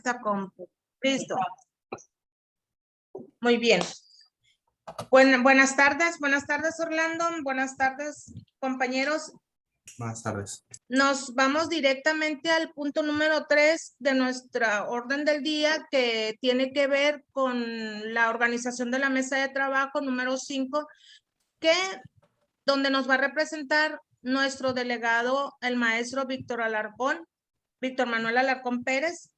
esta compu. Listo. Muy bien. Buenas tardes Orlando, buenas tardes compañeros. Buenas tardes. Nos vamos directamente al punto número 3 de nuestra orden del día, que tiene que ver con la organización de la mesa de trabajo número 5, donde nos va a representar nuestro delegado, el maestro Víctor Manuel Alarcón Pérez,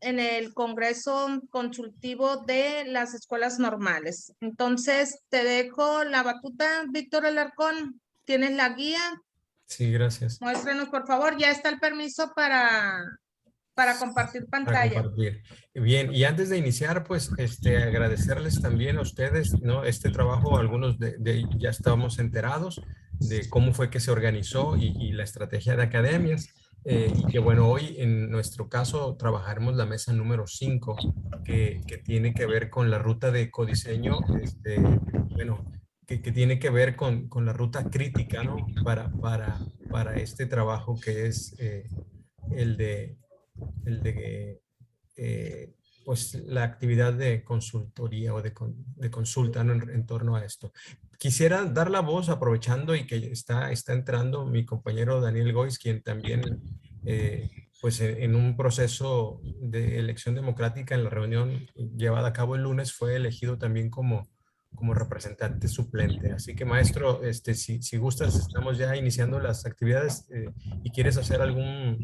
en el Congreso Consultivo de las Escuelas Normales. Entonces, te dejo la batuta, Víctor Alarcón. ¿Tienes la guía? Sí, gracias. Muéstrenos, por favor. Ya está el permiso para compartir pantalla. Para compartir. Bien, y antes de iniciar, pues, agradecerles también a ustedes, ¿no? Este trabajo, algunos ya estábamos enterados de cómo fue que se organizó y la estrategia de academias. Y que bueno, hoy en nuestro caso trabajaremos la mesa número 5, que tiene que ver con la ruta de codiseño, bueno, que tiene que ver con la ruta crítica, ¿no? Para este trabajo que es el de pues la actividad de consultoría o de consulta, ¿no? en torno a esto. Quisiera dar la voz, aprovechando y que está entrando mi compañero Daniel Gois, quien también, pues en un proceso de elección democrática en la reunión llevada a cabo el lunes, fue elegido también como representante suplente. Así que, maestro, si gustas, estamos ya iniciando las actividades y quieres hacer alguna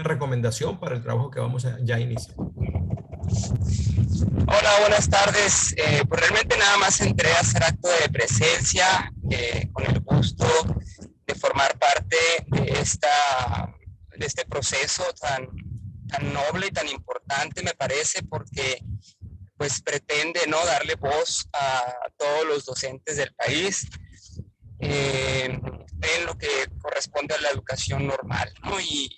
recomendación para el trabajo que vamos a ya iniciar. Hola, buenas tardes. Pues realmente nada más entré a hacer acto de presencia con el gusto de formar parte de este proceso tan noble y tan importante, me parece, porque pues pretende, ¿no?, darle voz a todos los docentes del país en lo que corresponde a la educación normal, ¿no? Y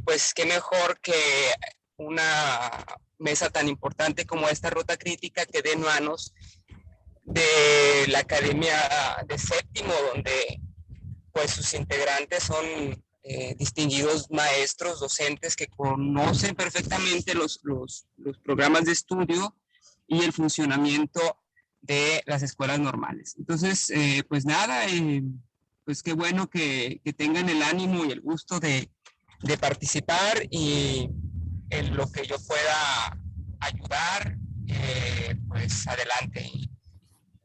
pues qué mejor que una mesa tan importante como esta ruta crítica que dé en manos de la Academia de Séptimo, donde pues sus integrantes son distinguidos maestros, docentes que conocen perfectamente los programas de estudio y el funcionamiento de las escuelas normales. Entonces, pues nada, pues qué bueno que tengan el ánimo y el gusto de participar, y en lo que yo pueda ayudar, pues adelante.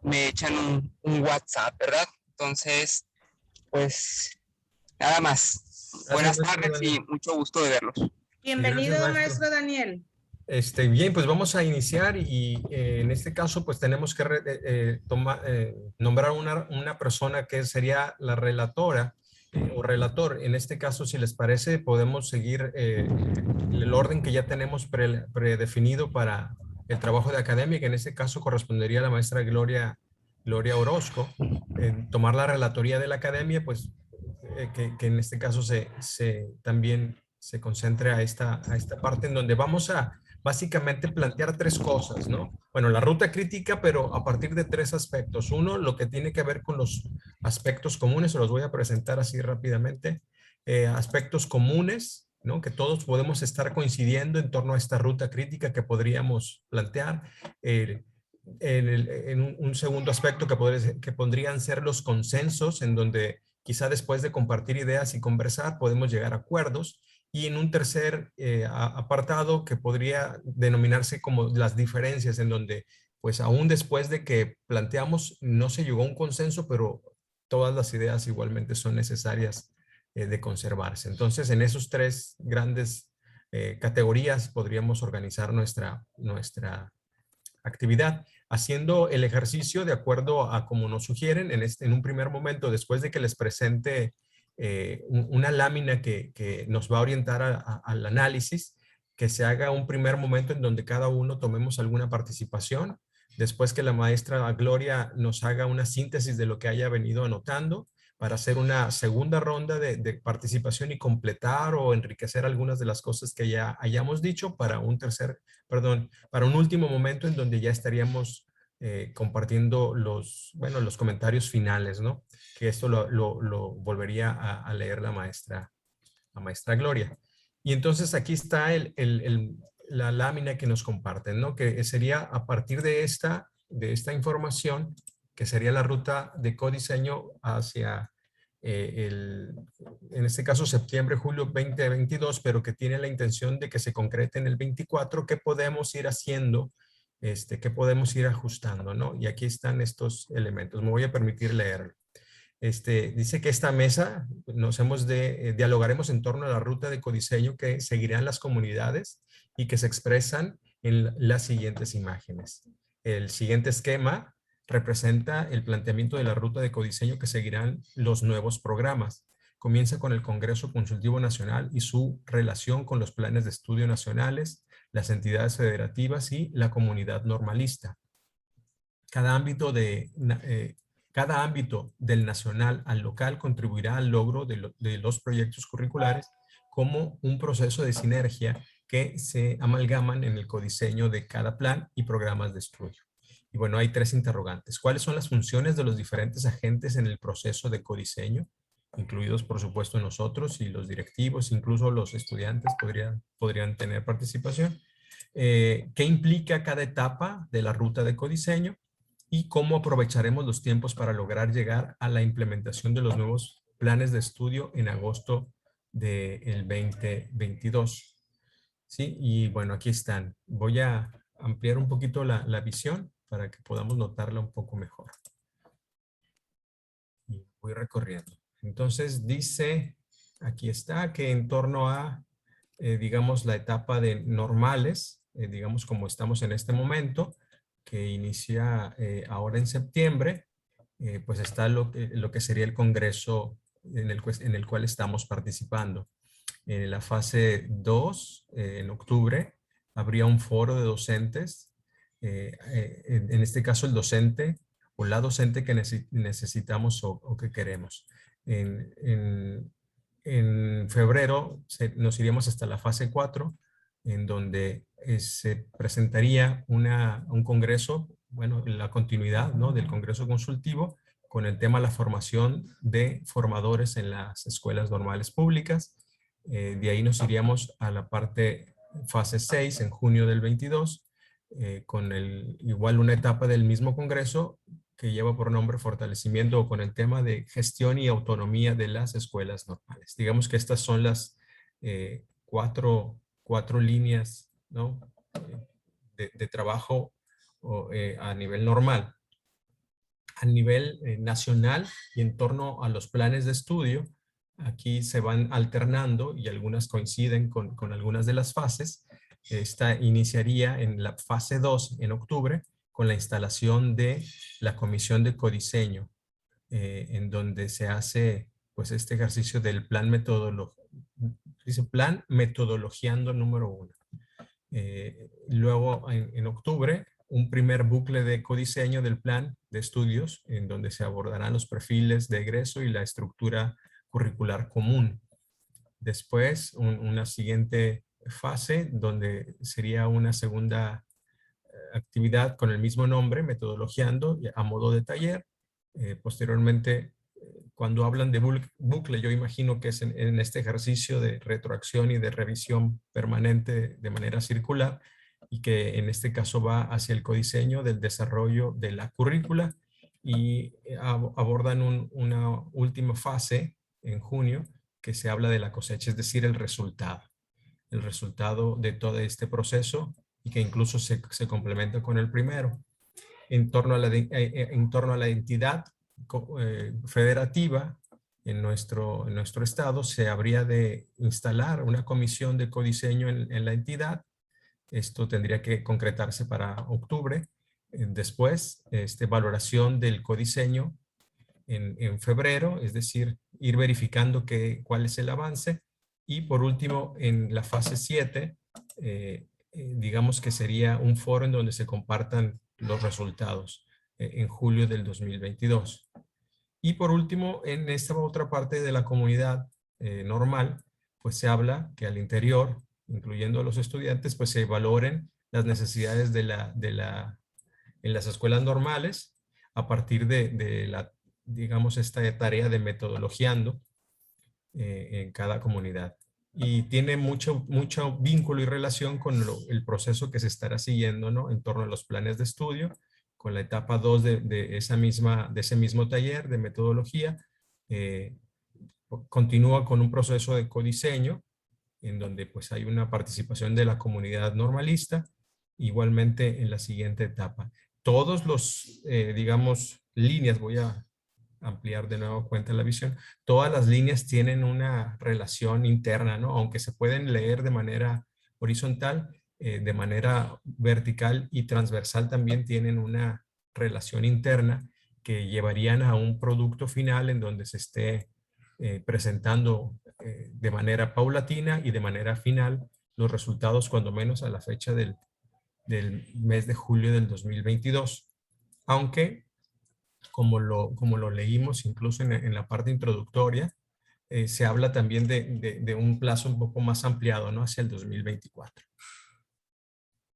Me echan un WhatsApp, ¿verdad? Entonces, pues nada más. Buenas tardes y mucho gusto de verlos. Bienvenido, Sí, gracias, maestro Daniel. Bien, pues vamos a iniciar y en este caso pues tenemos que nombrar una persona que sería la relatora o relator. En este caso, si les parece, podemos seguir el orden que ya tenemos predefinido para el trabajo de academia, que en este caso correspondería a la maestra Gloria Orozco. Tomar la relatoría de la academia, pues que en este caso también se concentre a esta parte en donde vamos a básicamente plantear tres cosas, ¿no? Bueno, la ruta crítica, pero a partir de tres aspectos. Uno, lo que tiene que ver con los aspectos comunes, se los voy a presentar así rápidamente. Aspectos comunes, ¿no? Que todos podemos estar coincidiendo en torno a esta ruta crítica que podríamos plantear. En un segundo aspecto que podrían ser los consensos, en donde quizá después de compartir ideas y conversar podemos llegar a acuerdos. Y en un tercer apartado que podría denominarse como las diferencias, en donde pues aún después de que planteamos no se llegó a un consenso, pero todas las ideas igualmente son necesarias de conservarse. Entonces, en esos tres grandes categorías podríamos organizar nuestra actividad, haciendo el ejercicio de acuerdo a como nos sugieren en un primer momento, después de que les presente una lámina que nos va a orientar al análisis, que se haga un primer momento en donde cada uno tomemos alguna participación, después que la maestra Gloria nos haga una síntesis de lo que haya venido anotando, para hacer una segunda ronda de participación y completar o enriquecer algunas de las cosas que ya hayamos dicho, para para un último momento en donde ya estaríamos compartiendo los comentarios finales, ¿no? Que esto lo volvería a leer la maestra Gloria. Y entonces aquí está la lámina que nos comparten, ¿no? Que sería a partir de esta información, que sería la ruta de codiseño hacia en este caso septiembre, julio 2022, pero que tiene la intención de que se concrete en el 24, ¿qué podemos ir haciendo? ¿Qué podemos ir ajustando, ¿no? Y aquí están estos elementos. Me voy a permitir leerlo. Dice que esta mesa dialogaremos en torno a la ruta de codiseño que seguirán las comunidades y que se expresan en las siguientes imágenes. El siguiente esquema representa el planteamiento de la ruta de codiseño que seguirán los nuevos programas. Comienza con el Congreso Consultivo Nacional y su relación con los planes de estudio nacionales, las entidades federativas y la comunidad normalista. Cada ámbito del nacional al local contribuirá al logro de los proyectos curriculares como un proceso de sinergia que se amalgaman en el codiseño de cada plan y programas de estudio. Y bueno, hay 3 interrogantes. ¿Cuáles son las funciones de los diferentes agentes en el proceso de codiseño? Incluidos, por supuesto, nosotros y los directivos, incluso los estudiantes podrían tener participación. ¿Qué implica cada etapa de la ruta de codiseño? Y cómo aprovecharemos los tiempos para lograr llegar a la implementación de los nuevos planes de estudio en agosto del 2022. ¿Sí? Y bueno, aquí están. Voy a ampliar un poquito la visión para que podamos notarla un poco mejor. Y voy recorriendo. Entonces dice, aquí está, que en torno a, digamos, la etapa de normales, digamos como estamos en este momento, que inicia ahora en septiembre, pues está lo que sería el congreso en el cual estamos participando. En la fase 2, en octubre, habría un foro de docentes. En este caso, el docente o la docente que necesitamos o que queremos. En febrero nos iríamos hasta la fase 4, en donde se presentaría un congreso, bueno, la continuidad, ¿no?, del congreso consultivo con el tema la formación de formadores en las escuelas normales públicas. De ahí nos iríamos a la parte fase 6 en junio del 22, con igual una etapa del mismo congreso que lleva por nombre fortalecimiento o con el tema de gestión y autonomía de las escuelas normales. Digamos que estas son las cuatro líneas, ¿no?, de trabajo a nivel normal. A nivel nacional y en torno a los planes de estudio, aquí se van alternando y algunas coinciden con algunas de las fases. Esta iniciaría en la fase 2 en octubre con la instalación de la comisión de codiseño, en donde se hace pues este ejercicio del plan metodologiando número 1. Luego en octubre, un primer bucle de codiseño del plan de estudios en donde se abordarán los perfiles de egreso y la estructura curricular común. Después, una siguiente fase donde sería una segunda actividad con el mismo nombre, metodologiando, a modo de taller. Posteriormente, cuando hablan de bucle, yo imagino que es en este ejercicio de retroacción y de revisión permanente de manera circular, y que en este caso va hacia el codiseño del desarrollo de la currícula, y abordan una última fase en junio que se habla de la cosecha, es decir, el resultado de todo este proceso, y que incluso se complementa con el primero. En torno a la entidad federativa, en nuestro estado, se habría de instalar una comisión de codiseño en la entidad. Esto tendría que concretarse para octubre. Después, valoración del codiseño en febrero, es decir, ir verificando cuál es el avance. Y por último, en la fase 7, digamos que sería un foro en donde se compartan los resultados en julio del 2022. Y por último, en esta otra parte de la comunidad normal, pues se habla que al interior, incluyendo a los estudiantes, pues se valoren las necesidades en las escuelas normales a partir de digamos, esta tarea de metodologiando en cada comunidad. y tiene mucho vínculo y relación con el proceso que se estará siguiendo, ¿no? En torno a los planes de estudio, con la etapa 2 de ese mismo taller de metodología. Continúa con un proceso de codiseño, en donde pues hay una participación de la comunidad normalista, igualmente en la siguiente etapa. Todos los, digamos, líneas, voy a ampliar de nuevo cuenta la visión, todas las líneas tienen una relación interna, ¿no? Aunque se pueden leer de manera horizontal, de manera vertical y transversal también tienen una relación interna que llevarían a un producto final en donde se esté presentando de manera paulatina y de manera final los resultados, cuando menos a la fecha del mes de julio del 2022. Aunque, como lo leímos incluso en la parte introductoria, se habla también de un plazo un poco más ampliado, ¿no? Hacia el 2024.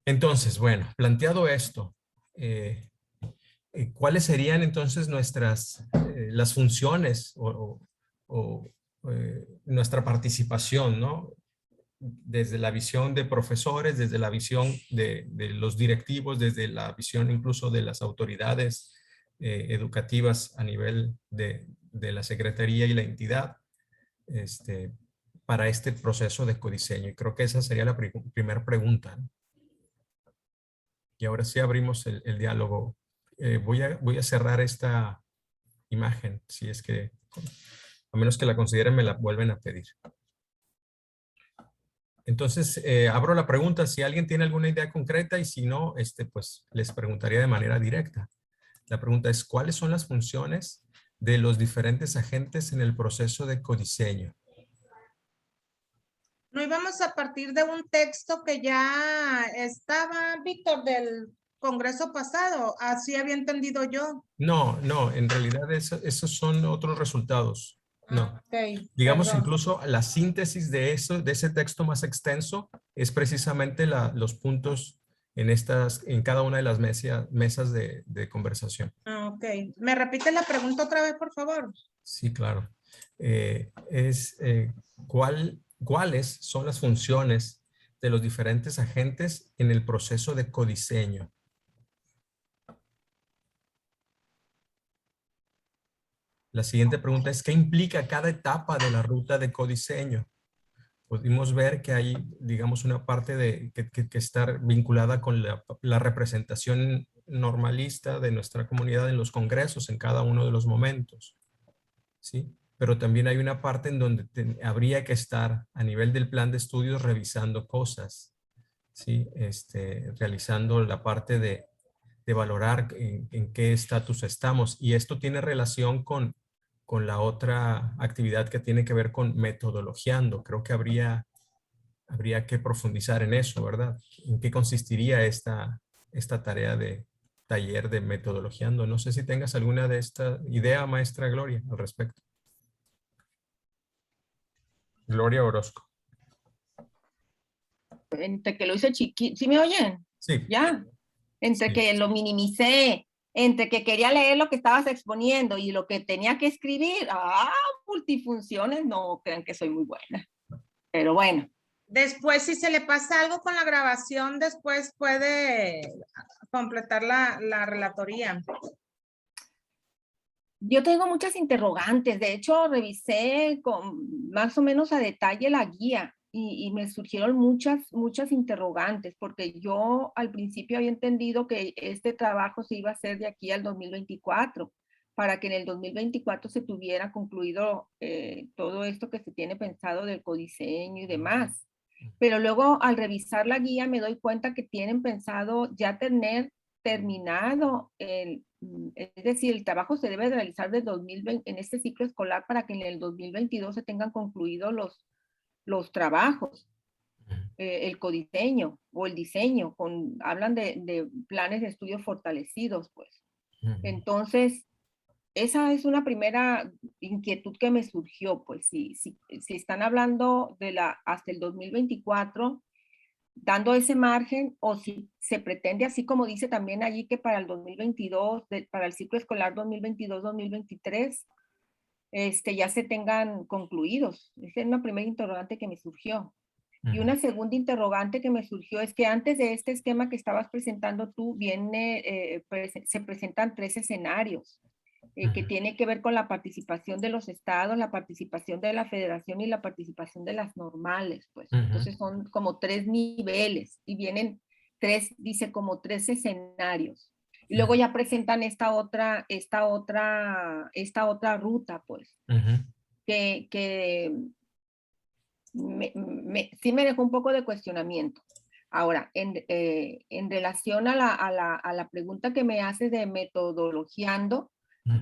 Entonces, bueno, planteado esto, ¿cuáles serían entonces las funciones o nuestra participación, ¿no? Desde la visión de profesores, desde la visión de los directivos, desde la visión incluso de las autoridades educativas a nivel de la Secretaría y la entidad, para este proceso de codiseño. Y creo que esa sería la primera pregunta, ¿no? Y ahora sí abrimos el diálogo. Voy a cerrar esta imagen, si es que, a menos que la consideren, me la vuelven a pedir. Entonces, abro la pregunta si alguien tiene alguna idea concreta, y si no, pues les preguntaría de manera directa. La pregunta es, ¿cuáles son las funciones de los diferentes agentes en el proceso de codiseño? No íbamos a partir de un texto que ya estaba, Víctor, del Congreso pasado. Así había entendido yo. No, en realidad esos son otros resultados. No. Ok, Digamos, perdón. incluso la síntesis de ese texto más extenso es precisamente los puntos en cada una de las mesas de conversación. Ok. ¿Me repite la pregunta otra vez, por favor? Sí, claro. ¿Cuáles son las funciones de los diferentes agentes en el proceso de codiseño? La siguiente pregunta es, ¿qué implica cada etapa de la ruta de codiseño? Pudimos ver que hay, digamos, una parte que está vinculada con la representación normalista de nuestra comunidad en los congresos en cada uno de los momentos, ¿sí? Pero también hay una parte en donde habría que estar a nivel del plan de estudios revisando cosas, ¿sí? Realizando la parte de valorar en qué estatus estamos. Y esto tiene relación con la otra actividad que tiene que ver con metodologiando. Creo que habría que profundizar en eso, ¿verdad? ¿En qué consistiría esta tarea de taller de metodologiando? No sé si tengas alguna de esta idea, maestra Gloria, al respecto. Gloria Orozco. Entre que lo hice chiquito, ¿sí me oyen? Sí. Ya, entre Sí. que lo minimicé, entre que quería leer lo que estabas exponiendo y lo que tenía que escribir, multifunciones, no crean que soy muy buena, pero bueno. Después, si se le pasa algo con la grabación, después puede completar la relatoría. Yo tengo muchas interrogantes, de hecho revisé con más o menos a detalle la guía y me surgieron muchas interrogantes, porque yo al principio había entendido que este trabajo se iba a hacer de aquí al 2024, para que en el 2024 se tuviera concluido todo esto que se tiene pensado del codiseño y demás. Pero luego al revisar la guía me doy cuenta que tienen pensado ya tener terminado es decir, el trabajo se debe realizar del 2020, en este ciclo escolar, para que en el 2022 se tengan concluidos los trabajos, el codiseño o el diseño, hablan de planes de estudio fortalecidos, pues. Entonces, esa es una primera inquietud que me surgió, pues, si están hablando hasta el 2024, dando ese margen, o si se pretende, así como dice también allí, que para el 2022, para el ciclo escolar 2022-2023, ya se tengan concluidos. Esa es una primera interrogante que me surgió. Y una segunda interrogante que me surgió es que antes de este esquema que estabas presentando tú, se presentan 3 escenarios que tiene que ver con la participación de los estados, la participación de la federación y la participación de las normales, pues. Entonces son como 3 niveles y vienen 3, dice como 3 escenarios. Y luego ya presentan esta otra ruta, pues, que sí me dejó un poco de cuestionamiento. Ahora, en relación a la pregunta que me haces de metodologiando,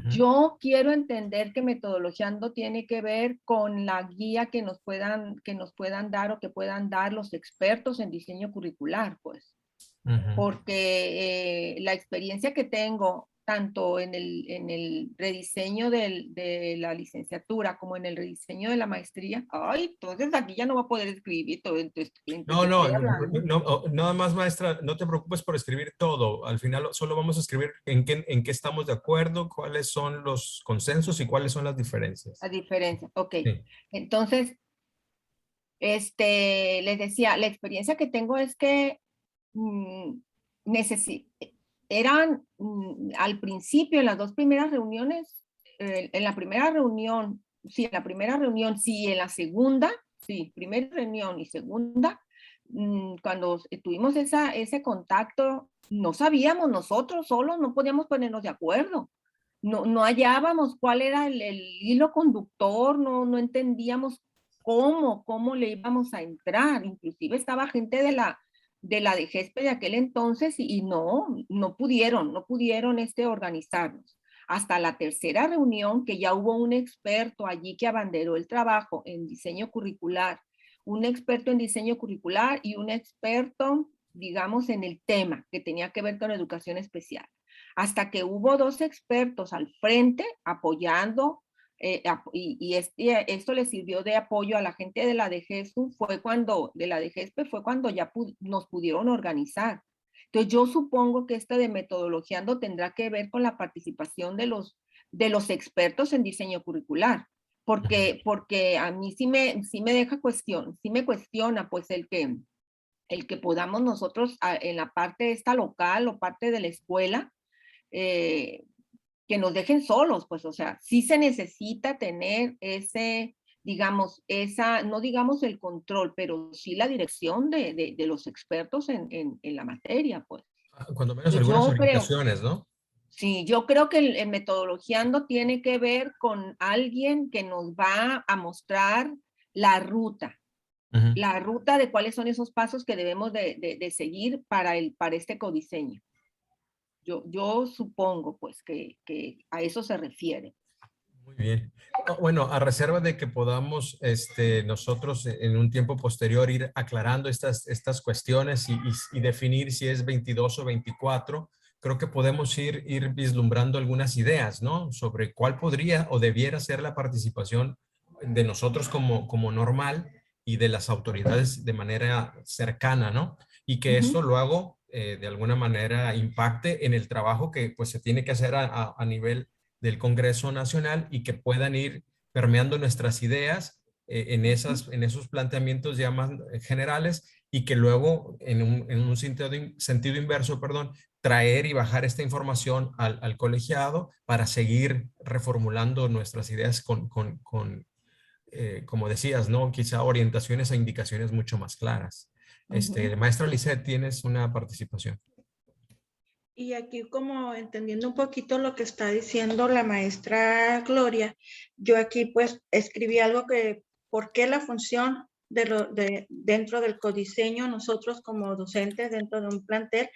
yo quiero entender que metodologiando tiene que ver con la guía que nos puedan dar o que puedan dar los expertos en diseño curricular, pues. Porque la experiencia que tengo tanto en el rediseño de la licenciatura como en el rediseño de la maestría, entonces aquí ya no va a poder escribir todo. No, nada más, maestra, no te preocupes por escribir todo. Al final solo vamos a escribir en qué estamos de acuerdo, cuáles son los consensos y cuáles son las diferencias. Las diferencias, ok. Sí. Entonces, les decía, la experiencia que tengo es que al principio, en las 2 primeras reuniones, en la primera reunión, sí, en la segunda, sí, primera reunión y segunda, cuando tuvimos ese contacto, no sabíamos nosotros solos, no podíamos ponernos de acuerdo. No hallábamos cuál era el hilo conductor, no entendíamos cómo le íbamos a entrar. Inclusive estaba gente de la DGESPE de aquel entonces y no pudieron organizarnos. Hasta la tercera reunión, que ya hubo un experto allí que abanderó el trabajo en diseño curricular, un experto en diseño curricular y un experto, digamos, en el tema que tenía que ver con educación especial. Hasta que hubo 2 expertos al frente apoyando, y esto le sirvió de apoyo a la gente de la DGESPE, fue cuando ya nos pudieron organizar. Entonces yo supongo que de metodologiando tendrá que ver con la participación de los expertos en diseño curricular, porque a mí sí me cuestiona pues el que podamos nosotros en la parte esta local o parte de la escuela, que nos dejen solos, pues, o sea, sí se necesita tener no digamos el control, pero sí la dirección de los expertos en la materia, pues. Cuando menos algunas orientaciones, ¿no? Sí, yo creo que el metodologiando tiene que ver con alguien que nos va a mostrar la ruta, la ruta de cuáles son esos pasos que debemos de seguir para este codiseño. Yo supongo, pues, que a eso se refiere. Muy bien. Bueno, a reserva de que podamos nosotros en un tiempo posterior ir aclarando estas cuestiones y definir si es 22 o 24, creo que podemos ir vislumbrando algunas ideas, ¿no? Sobre cuál podría o debiera ser la participación de nosotros como normal y de las autoridades de manera cercana, ¿no? Y que esto lo hago de alguna manera impacte en el trabajo que pues se tiene que hacer a nivel del Congreso Nacional y que puedan ir permeando nuestras ideas en esos planteamientos ya más generales y que luego en un sentido inverso, traer y bajar esta información al colegiado para seguir reformulando nuestras ideas con como decías, ¿no? Quizá orientaciones e indicaciones mucho más claras. Maestra Lisset, tienes una participación. Y aquí, como entendiendo un poquito lo que está diciendo la maestra Gloria, yo aquí pues escribí algo que, ¿por qué la función dentro del codiseño, nosotros como docentes dentro de un plantel?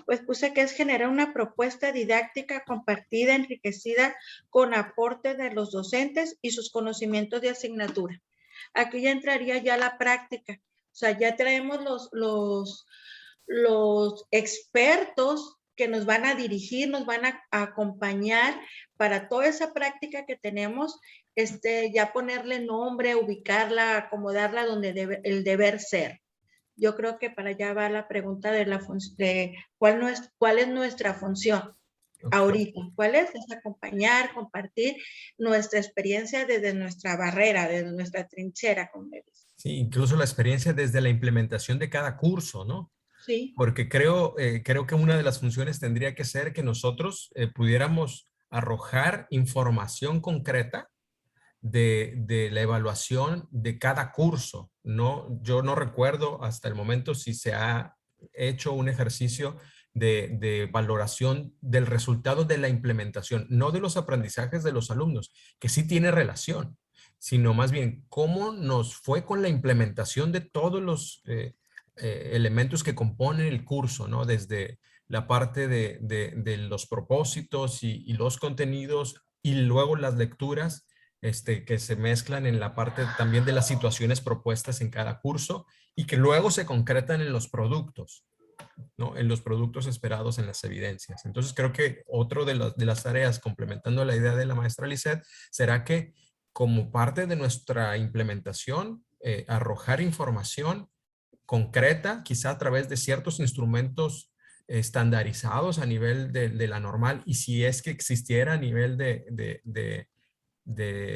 Pues puse que es generar una propuesta didáctica compartida, enriquecida con aporte de los docentes y sus conocimientos de asignatura. Aquí ya entraría ya la práctica, o sea, ya traemos los expertos que nos van a dirigir, nos van a acompañar para toda esa práctica que tenemos, ya ponerle nombre, ubicarla, acomodarla donde el deber ser. Yo creo que para allá va la pregunta de cuál es nuestra función. ahorita. ¿Cuál es? Es acompañar, compartir nuestra experiencia desde nuestra barrera, desde nuestra trinchera, como me dice. Sí, incluso la experiencia desde la implementación de cada curso, ¿no? Sí. Porque creo que una de las funciones tendría que ser que nosotros pudiéramos arrojar información concreta de la evaluación de cada curso. No, yo no recuerdo hasta el momento si se ha hecho un ejercicio de valoración del resultado de la implementación, no de los aprendizajes de los alumnos, que sí tiene relación, sino más bien cómo nos fue con la implementación de todos los elementos que componen el curso, ¿no? Desde la parte de los propósitos y los contenidos y luego las lecturas que se mezclan en la parte también de las situaciones propuestas en cada curso y que luego se concretan en los productos, ¿no? En los productos esperados en las evidencias. Entonces creo que otro de las tareas, complementando la idea de la maestra Lisette, será que como parte de nuestra implementación, arrojar información concreta, quizá a través de ciertos instrumentos estandarizados a nivel de la normal, y si es que existiera a nivel de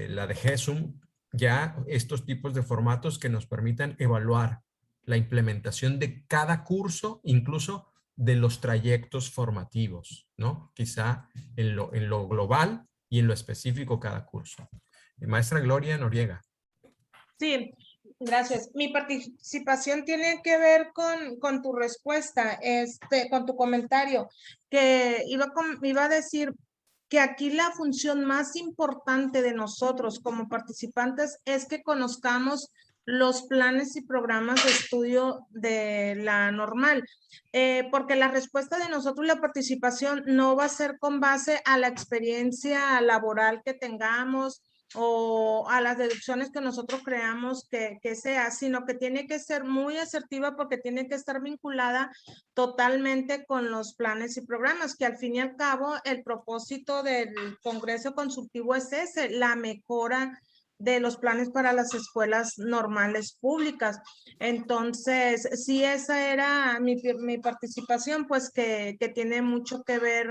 la de GESUM, ya estos tipos de formatos que nos permitan evaluar la implementación de cada curso, incluso de los trayectos formativos, ¿no? Quizá en lo global y en lo específico cada curso. Maestra Gloria Noriega. Sí, gracias. Mi participación tiene que ver con tu respuesta, con tu comentario, que iba a decir que aquí la función más importante de nosotros como participantes es que conozcamos los planes y programas de estudio de la normal, porque la respuesta de nosotros, la participación, no va a ser con base a la experiencia laboral que tengamos o a las deducciones que nosotros creamos que sea, sino que tiene que ser muy asertiva porque tiene que estar vinculada totalmente con los planes y programas, que al fin y al cabo el propósito del Congreso Consultivo es ese, la mejora de los planes para las escuelas normales públicas. Entonces, sí, esa era mi participación, pues que tiene mucho que ver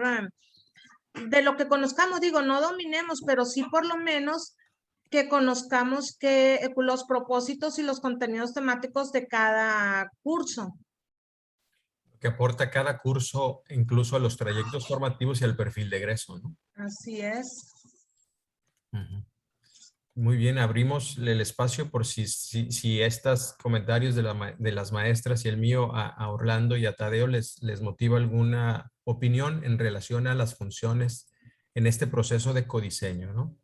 de lo que conozcamos, digo, no dominemos, pero sí por lo menos que conozcamos los propósitos y los contenidos temáticos de cada curso. Que aporta cada curso, incluso a los trayectos formativos y al perfil de egreso, ¿no? Así es. Muy bien, abrimos el espacio por si estos comentarios de las maestras y el mío a Orlando y a Tadeo les motiva alguna opinión en relación a las funciones en este proceso de codiseño, ¿no?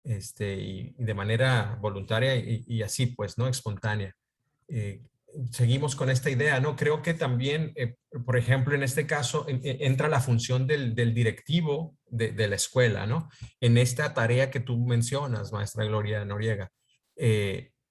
Y de manera voluntaria y así, pues, ¿no? Espontánea. Seguimos con esta idea, ¿no? Creo que también, por ejemplo, en este caso entra la función del directivo de la escuela, ¿no? En esta tarea que tú mencionas, maestra Gloria Noriega.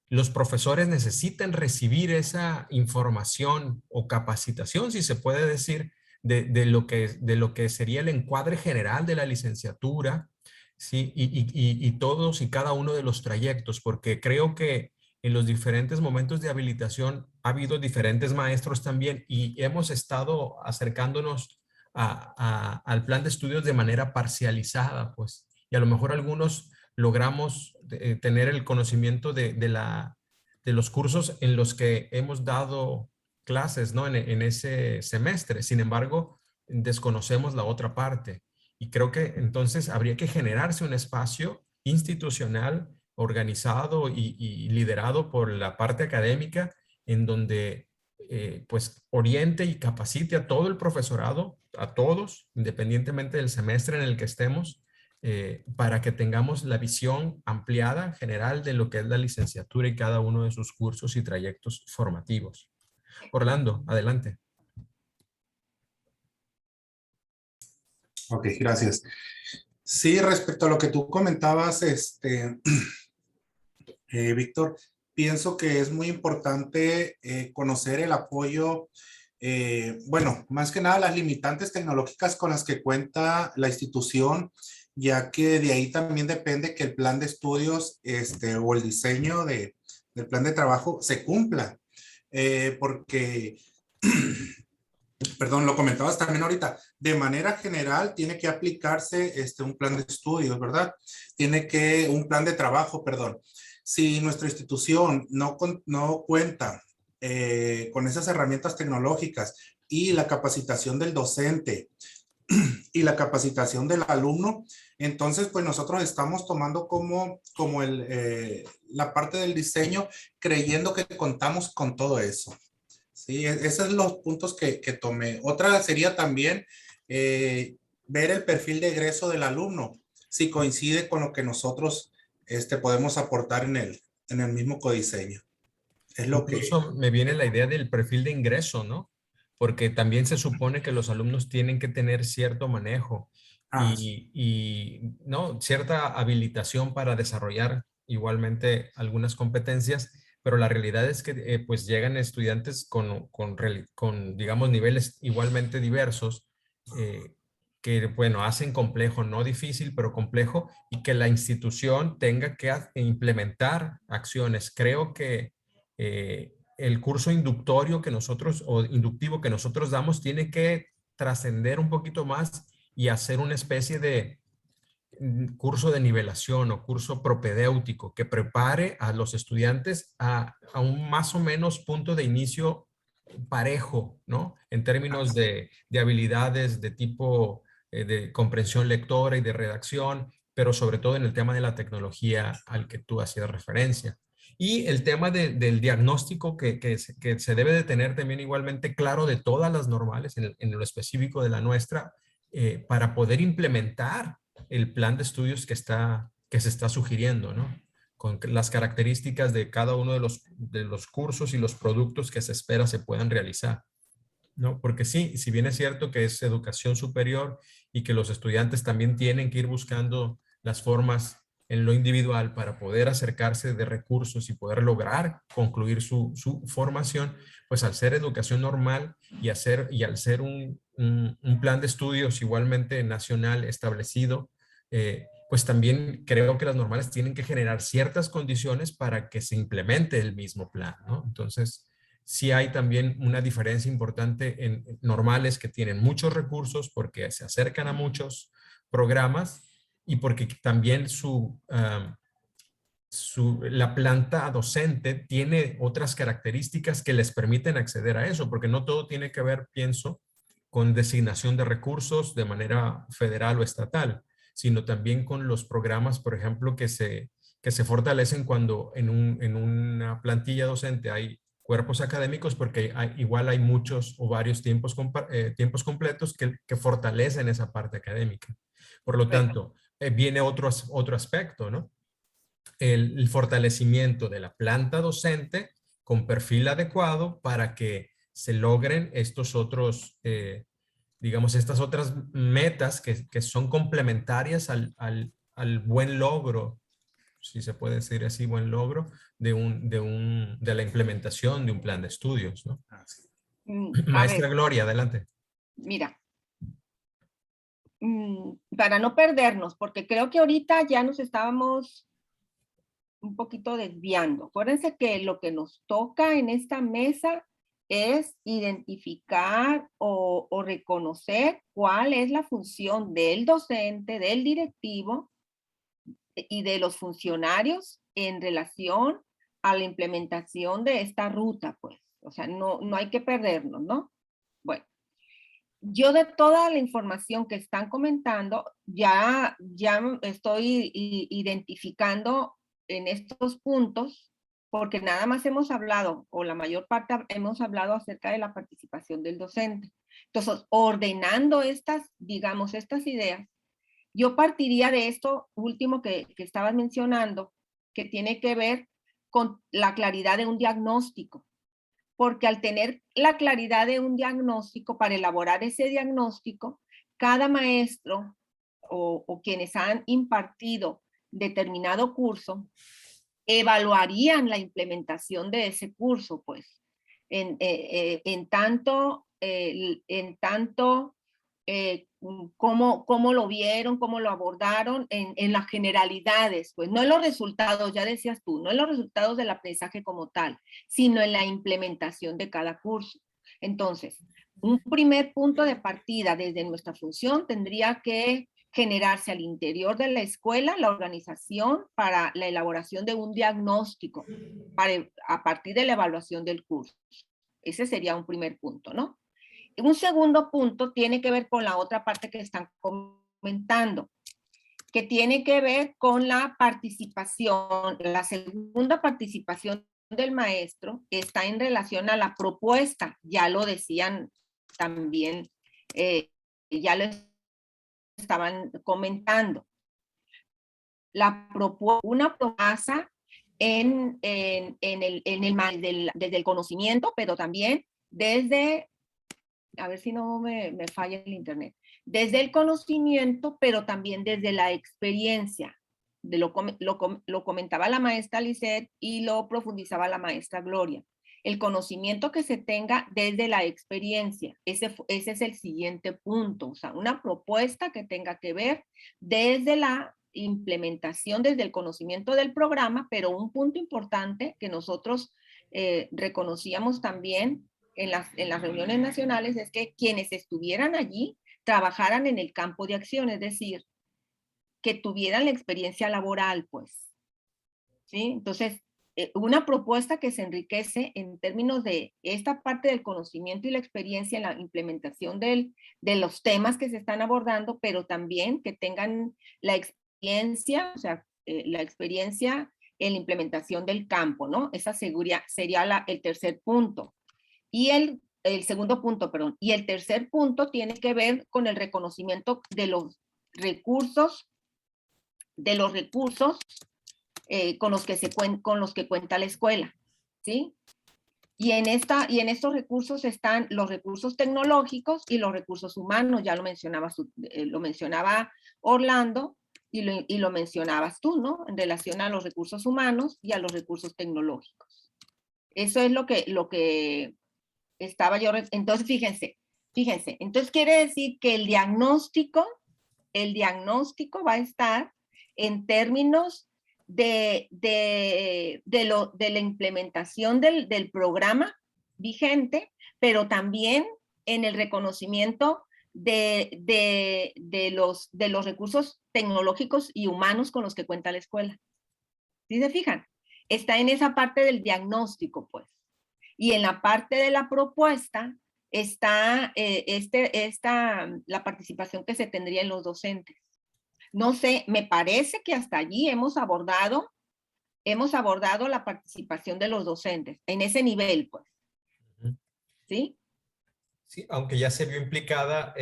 Los profesores necesitan recibir esa información o capacitación, si se puede decir, de lo que sería el encuadre general de la licenciatura, ¿sí? Y todos y cada uno de los trayectos, porque creo que en los diferentes momentos de habilitación ha habido diferentes maestros también y hemos estado acercándonos al plan de estudios de manera parcializada, pues, y a lo mejor algunos logramos tener el conocimiento de los cursos en los que hemos dado clases, ¿no? En ese semestre. Sin embargo, desconocemos la otra parte. Y creo que entonces habría que generarse un espacio institucional organizado y liderado por la parte académica en donde pues oriente y capacite a todo el profesorado, a todos, independientemente del semestre en el que estemos, para que tengamos la visión ampliada general de lo que es la licenciatura y cada uno de sus cursos y trayectos formativos. Orlando, adelante. Ok, gracias. Sí, respecto a lo que tú comentabas, Víctor, pienso que es muy importante conocer el apoyo, bueno, más que nada las limitantes tecnológicas con las que cuenta la institución, ya que de ahí también depende que el plan de estudios o el diseño del plan de trabajo se cumpla, porque perdón, lo comentabas también ahorita, de manera general tiene que aplicarse un plan de estudios, ¿verdad? Un plan de trabajo, perdón. Si nuestra institución no cuenta con esas herramientas tecnológicas y la capacitación del docente y la capacitación del alumno, entonces pues nosotros estamos tomando como la parte del diseño, creyendo que contamos con todo eso. Sí, esos son los puntos que tomé. Otra sería también ver el perfil de egreso del alumno, si coincide con lo que nosotros podemos aportar en el mismo codiseño. Es lo que... Incluso me viene la idea del perfil de ingreso, ¿no? Porque también se supone que los alumnos tienen que tener cierto manejo ¿no? Cierta habilitación para desarrollar igualmente algunas competencias, pero la realidad es que pues llegan estudiantes con, digamos, niveles igualmente diversos, que, bueno, hacen complejo, no difícil, pero complejo, y que la institución tenga que implementar acciones. Creo que el curso inductorio que nosotros, o inductivo que nosotros damos, tiene que trascender un poquito más y hacer una especie de curso de nivelación o curso propedéutico que prepare a los estudiantes a un más o menos punto de inicio parejo, ¿no? En términos de habilidades de tipo de comprensión lectora y de redacción, pero sobre todo en el tema de la tecnología al que tú hacías referencia. Y el tema del diagnóstico que se debe de tener también igualmente claro de todas las normales, en lo específico de la nuestra, para poder implementar el plan de estudios que se está sugiriendo, ¿no? Con las características de cada uno de los cursos y los productos que se espera se puedan realizar, ¿no? Porque sí, si bien es cierto que es educación superior y que los estudiantes también tienen que ir buscando las formas en lo individual para poder acercarse de recursos y poder lograr concluir su formación, pues al ser educación normal y al ser un plan de estudios igualmente nacional establecido, pues también creo que las normales tienen que generar ciertas condiciones para que se implemente el mismo plan, ¿no? Entonces, sí hay también una diferencia importante en normales que tienen muchos recursos porque se acercan a muchos programas y porque también la planta docente tiene otras características que les permiten acceder a eso, porque no todo tiene que ver, pienso, con designación de recursos de manera federal o estatal, sino también con los programas, por ejemplo, que se fortalecen cuando en una plantilla docente hay cuerpos académicos, porque igual hay muchos o varios tiempos completos que fortalecen esa parte académica. Por lo tanto, viene otro aspecto, ¿no? El fortalecimiento de la planta docente con perfil adecuado para que se logren estos otros, digamos, estas otras metas que son complementarias al buen logro, si se puede decir así, buen logro de la implementación de un plan de estudios, ¿no? Maestra Gloria, adelante. Mira, para no perdernos, porque creo que ahorita ya nos estábamos un poquito desviando. Acuérdense que lo que nos toca en esta mesa es identificar o reconocer cuál es la función del docente, del directivo y de los funcionarios en relación a la implementación de esta ruta, pues. O sea, no hay que perdernos, ¿no? Bueno, yo de toda la información que están comentando, ya estoy identificando en estos puntos, porque nada más hemos hablado, o la mayor parte hemos hablado acerca de la participación del docente. Entonces, ordenando estas, digamos, estas ideas, yo partiría de esto último que estabas mencionando, que tiene que ver con la claridad de un diagnóstico. Porque al tener la claridad de un diagnóstico, para elaborar ese diagnóstico, cada maestro o quienes han impartido determinado curso, evaluarían la implementación de ese curso, pues, en tanto cómo lo vieron, cómo lo abordaron en las generalidades, pues no en los resultados, ya decías tú, no en los resultados del aprendizaje como tal, sino en la implementación de cada curso. Entonces, un primer punto de partida desde nuestra función tendría que generarse al interior de la escuela la organización para la elaboración de un diagnóstico a partir de la evaluación del curso. Ese sería un primer punto, ¿no? Un segundo punto tiene que ver con la otra parte que están comentando, que tiene que ver con la participación. La segunda participación del maestro está en relación a la propuesta. Ya lo decían también, ya lo estaban comentando. Una propuesta desde el conocimiento, pero también desde, a ver si no me falla el internet, desde el conocimiento, pero también desde la experiencia. Lo comentaba la maestra Lisette y lo profundizaba la maestra Gloria. El conocimiento que se tenga desde la experiencia, ese es el siguiente punto. O sea, una propuesta que tenga que ver desde la implementación, desde el conocimiento del programa, pero un punto importante que nosotros reconocíamos también en las reuniones nacionales es que quienes estuvieran allí trabajaran en el campo de acción, es decir, que tuvieran la experiencia laboral, pues. ¿Sí? Entonces, una propuesta que se enriquece en términos de esta parte del conocimiento y la experiencia en la implementación de los temas que se están abordando, pero también que tengan la experiencia, o sea, la experiencia en la implementación del campo, ¿no? Esa sería el tercer punto. Y el segundo punto, perdón. Y el tercer punto tiene que ver con el reconocimiento de los recursos con los que cuenta la escuela, ¿sí? Y en estos recursos están los recursos tecnológicos y los recursos humanos, ya lo mencionaba Orlando y lo mencionabas tú, ¿no? En relación a los recursos humanos y a los recursos tecnológicos. Eso es lo que estaba yo. Entonces, fíjense, entonces quiere decir que el diagnóstico va a estar en términos de la implementación del programa vigente, pero también en el reconocimiento de los recursos tecnológicos y humanos con los que cuenta la escuela. ¿Sí se fijan? Está en esa parte del diagnóstico, pues. Y en la parte de la propuesta está la participación que se tendría en los docentes. No sé, me parece que hasta allí hemos abordado la participación de los docentes, en ese nivel, pues. ¿Sí? Sí, aunque ya se vio implicada,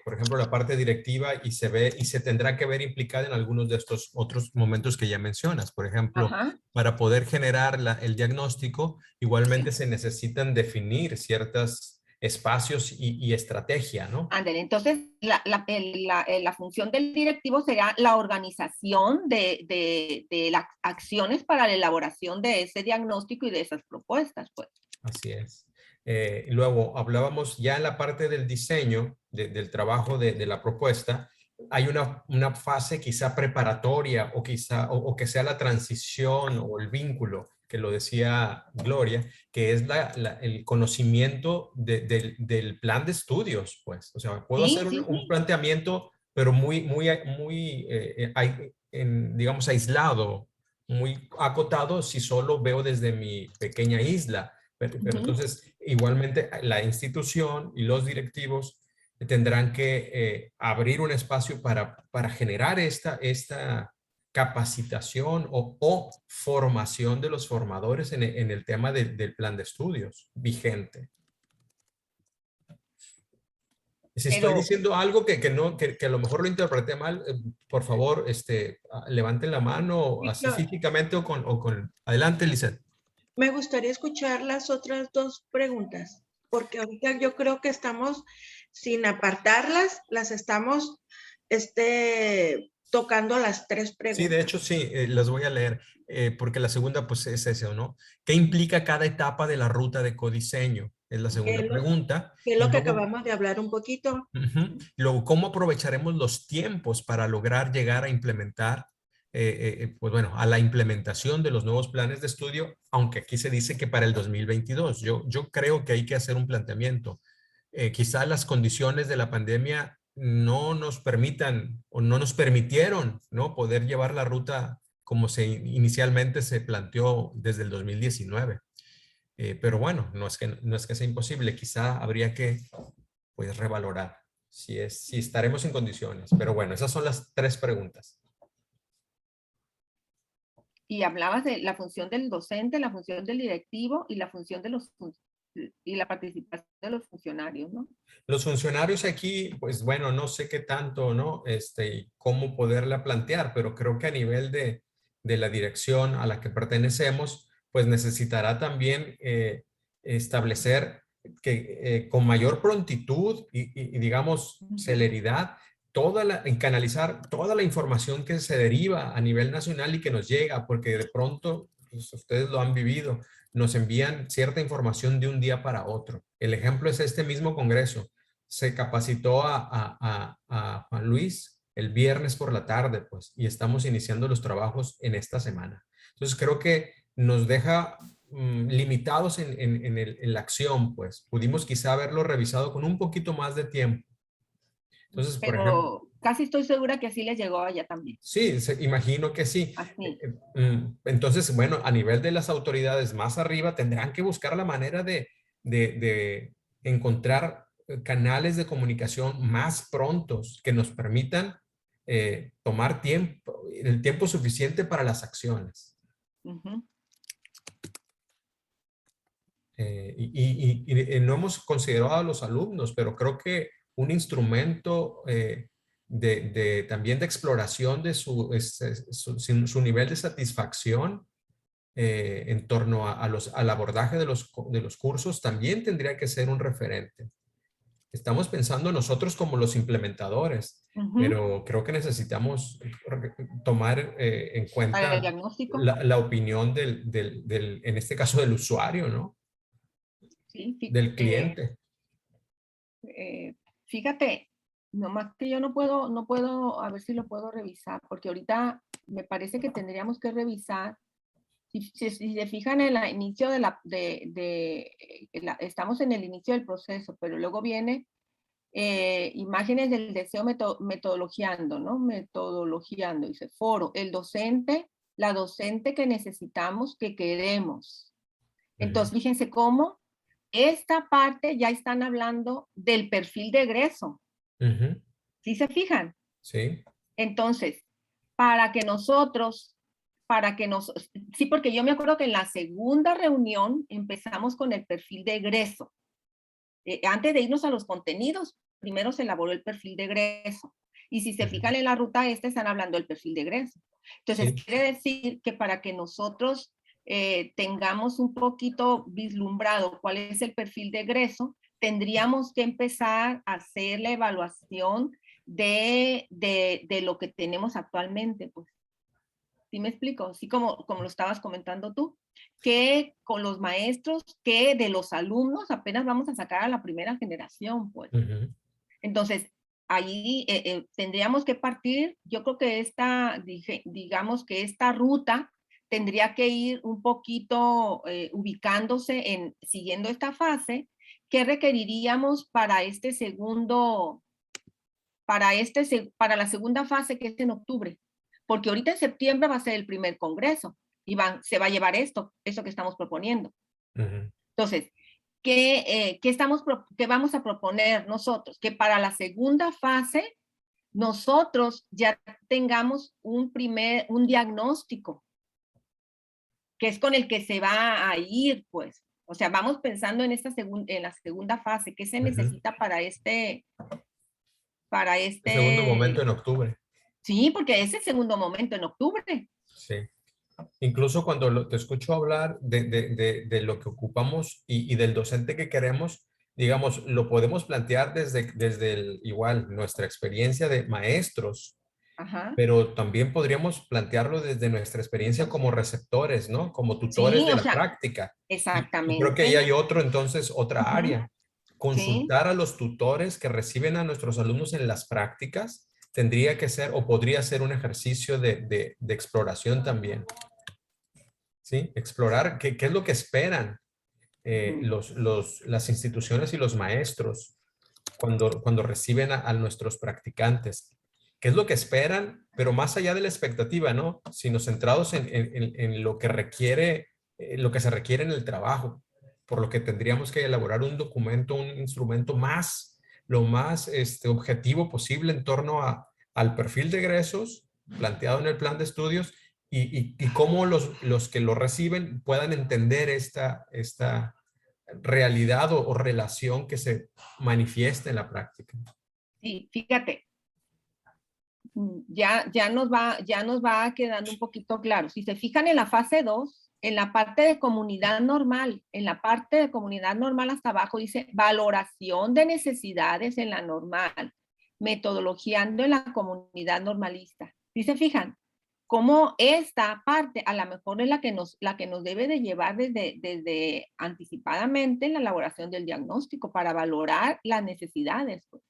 por ejemplo, la parte directiva y se tendrá que ver implicada en algunos de estos otros momentos que ya mencionas. Por ejemplo, Ajá. para poder generar el diagnóstico, igualmente se necesitan definir ciertos espacios y estrategia, ¿no? Ándale, entonces la función del directivo será la organización de las acciones para la elaboración de ese diagnóstico y de esas propuestas, pues. Así es. Luego hablábamos ya en la parte del diseño, del trabajo de la propuesta, hay una fase quizá preparatoria o que sea la transición o el vínculo, que lo decía Gloria, que es el conocimiento del plan de estudios, pues. O sea, puedo hacer un planteamiento, pero digamos, aislado, muy acotado si solo veo desde mi pequeña isla. Pero entonces, igualmente, la institución y los directivos tendrán que abrir un espacio para generar esta capacitación o formación de los formadores en el tema del plan de estudios vigente. Si estoy diciendo algo que a lo mejor lo interpreté mal, por favor, levanten la mano, así físicamente o con... Adelante, Lisette. Me gustaría escuchar las otras dos preguntas, porque ahorita yo creo que estamos, sin apartarlas, las estamos tocando las tres preguntas. Sí, de hecho sí, las voy a leer, porque la segunda pues es eso, ¿no? ¿Qué implica cada etapa de la ruta de codiseño? Es la segunda pregunta. Que es lo que acabamos de hablar un poquito. Luego, ¿cómo aprovecharemos los tiempos para lograr llegar a implementar pues bueno, a la implementación de los nuevos planes de estudio, aunque aquí se dice que para el 2022. Yo creo que hay que hacer un planteamiento. Quizá las condiciones de la pandemia no nos permitan o no nos permitieron, ¿no?, poder llevar la ruta como inicialmente se planteó desde el 2019. Pero bueno, no es que sea imposible, quizá habría que pues revalorar si estaremos en condiciones. Pero bueno, esas son las 3 preguntas. Y hablabas de la función del docente, la función del directivo y la función de y la participación de los funcionarios, ¿no? Los funcionarios aquí, pues bueno, no sé qué tanto, ¿no? Cómo poderla plantear, pero creo que a nivel de la dirección a la que pertenecemos, pues necesitará también establecer que con mayor prontitud y digamos celeridad, y canalizar toda la información que se deriva a nivel nacional y que nos llega, porque de pronto, pues, ustedes lo han vivido, nos envían cierta información de un día para otro. El ejemplo es este mismo congreso. Se capacitó a Juan Luis el viernes por la tarde, pues, y estamos iniciando los trabajos en esta semana. Entonces, creo que nos deja limitados en la acción, pues. Pudimos quizá haberlo revisado con un poquito más de tiempo. Entonces, por ejemplo, casi estoy segura que así les llegó allá también. Sí, imagino que sí. Así. Entonces, bueno, a nivel de las autoridades más arriba tendrán que buscar la manera de encontrar canales de comunicación más prontos que nos permitan tomar el tiempo suficiente para las acciones. Uh-huh. No hemos considerado a los alumnos, pero creo que un instrumento también de exploración de su nivel de satisfacción en torno al abordaje de los cursos también tendría que ser un referente. Estamos pensando nosotros como los implementadores, pero creo que necesitamos tomar en cuenta el diagnóstico, la opinión en este caso del usuario, ¿no? Sí, del cliente. Fíjate, nomás que yo no puedo, a ver si lo puedo revisar, porque ahorita me parece que tendríamos que revisar, si se fijan en el inicio estamos en el inicio del proceso, pero luego viene imágenes del deseo metodologiando, ¿no? Metodologiando, dice foro, el docente, la docente que necesitamos, que queremos. Entonces, fíjense cómo esta parte ya están hablando del perfil de egreso. ¿Sí se fijan? Sí. Entonces, sí, porque yo me acuerdo que en la segunda reunión empezamos con el perfil de egreso. Antes de irnos a los contenidos, primero se elaboró el perfil de egreso. Y si se fijan en la ruta están hablando del perfil de egreso. Entonces, quiere decir que para que nosotros tengamos un poquito vislumbrado cuál es el perfil de egreso, tendríamos que empezar a hacer la evaluación de lo que tenemos actualmente, pues. ¿Sí me explico? Así como lo estabas comentando tú, que con los maestros, que de los alumnos apenas vamos a sacar a la primera generación, pues. Entonces, ahí tendríamos que partir, yo creo que digamos que esta ruta tendría que ir un poquito ubicándose siguiendo esta fase. ¿Qué requeriríamos para para la segunda fase, que es en octubre? Porque ahorita en septiembre va a ser el primer congreso y se va a llevar esto que estamos proponiendo. Entonces, ¿qué vamos a proponer nosotros? Que para la segunda fase nosotros ya tengamos un diagnóstico, que es con el que se va a ir, pues. O sea, vamos pensando en la segunda fase, ¿qué se necesita para este segundo momento en octubre? Sí, porque es el segundo momento en octubre. Sí. Incluso cuando te escucho hablar de lo que ocupamos y del docente que queremos, digamos, lo podemos plantear desde igual nuestra experiencia de maestros, pero también podríamos plantearlo desde nuestra experiencia como receptores, ¿no? Como tutores de la práctica. Exactamente. Y creo que ahí hay otra área. Consultar a los tutores que reciben a nuestros alumnos en las prácticas, tendría que ser o podría ser un ejercicio de exploración también. ¿Sí? Explorar qué es lo que esperan las instituciones y los maestros cuando reciben a nuestros practicantes. ¿Qué es lo que esperan? Pero más allá de la expectativa, ¿no? Sino centrados en lo que requiere, lo que se requiere en el trabajo. Por lo que tendríamos que elaborar un documento, un instrumento lo más objetivo posible en torno al perfil de egresos planteado en el plan de estudios y cómo los que lo reciben puedan entender esta realidad o relación que se manifiesta en la práctica. Sí, fíjate, ya nos va quedando un poquito claro. Si se fijan en la fase 2, en la parte de comunidad normal, hasta abajo dice valoración de necesidades en la normal, metodologiando en la comunidad normalista. Si se fijan, cómo esta parte a lo mejor es la que nos debe de llevar desde anticipadamente en la elaboración del diagnóstico para valorar las necesidades. Pues.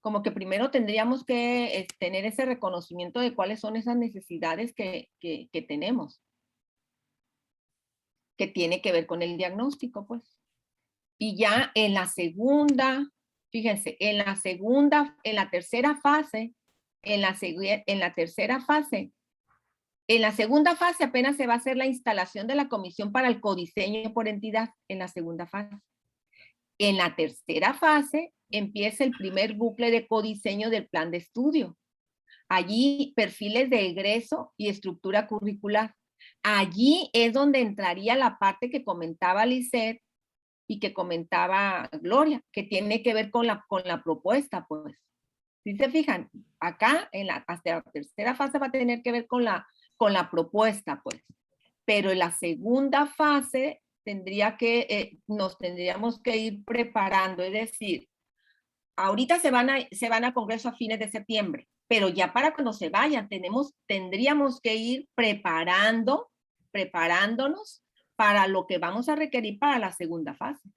Como que primero tendríamos que tener ese reconocimiento de cuáles son esas necesidades que tenemos, que tiene que ver con el diagnóstico, pues. Y ya en la segunda, fíjense, en la segunda fase apenas se va a hacer la instalación de la comisión para el codiseño por entidad en la segunda fase. En la tercera fase empieza el primer bucle de codiseño del plan de estudio. Allí perfiles de egreso y estructura curricular. Allí es donde entraría la parte que comentaba Lisette y que comentaba Gloria, que tiene que ver con la propuesta, pues. Si se fijan, acá hasta la tercera fase va a tener que ver con la propuesta, pues. Pero en la segunda fase nos tendríamos que ir preparando, es decir, ahorita se van a congreso a fines de septiembre, pero ya para cuando se vayan tendríamos que ir preparándonos para lo que vamos a requerir para la segunda fase.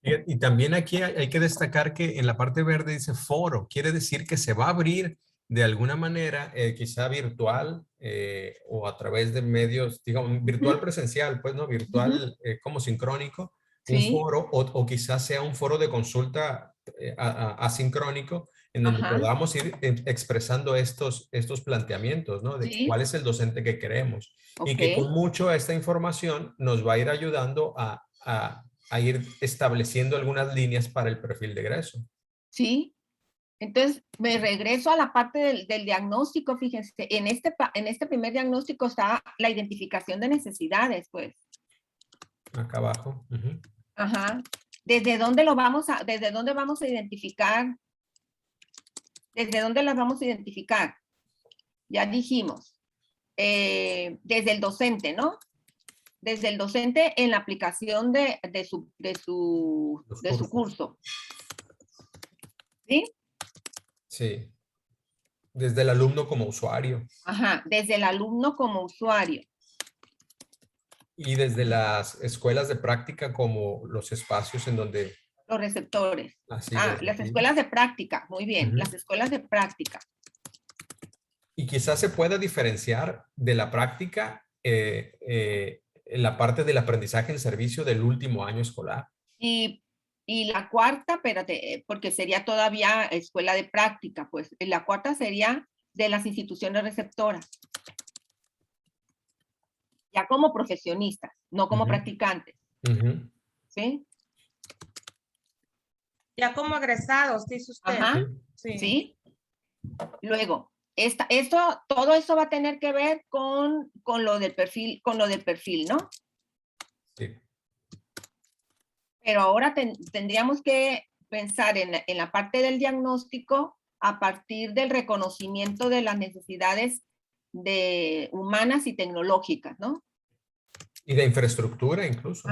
Y también aquí hay que destacar que en la parte verde dice foro, quiere decir que se va a abrir de alguna manera, quizá virtual o a través de medios, digamos, virtual presencial, pues no, virtual como sincrónico, un foro o quizás sea un foro de consulta asincrónico en donde podamos ir expresando estos planteamientos, ¿no? De cuál es el docente que queremos. Y que con mucho esta información nos va a ir ayudando a ir estableciendo algunas líneas para el perfil de egreso. Sí. Entonces, me regreso a la parte del diagnóstico, fíjense, en este primer diagnóstico está la identificación de necesidades, pues. Acá abajo. ¿Desde dónde vamos a identificar? ¿Desde dónde las vamos a identificar? Ya dijimos, desde el docente, ¿no? Desde el docente en la aplicación de su curso. ¿Sí? Sí. Desde el alumno como usuario. Desde el alumno como usuario. Y desde las escuelas de práctica como los espacios en donde... Los receptores. Las escuelas de práctica, muy bien, las escuelas de práctica. Y quizás se pueda diferenciar de la práctica en la parte del aprendizaje en servicio del último año escolar. Y la cuarta, espérate, porque sería todavía escuela de práctica, pues la cuarta sería de las instituciones receptoras. Ya como profesionistas, no como practicantes. ¿Sí? Ya como egresados, dice usted. Sí. Luego, todo eso va a tener que ver con lo del perfil, ¿no? Sí. Pero ahora tendríamos que pensar en la parte del diagnóstico a partir del reconocimiento de las necesidades humanas y tecnológicas, ¿no? Y de infraestructura incluso.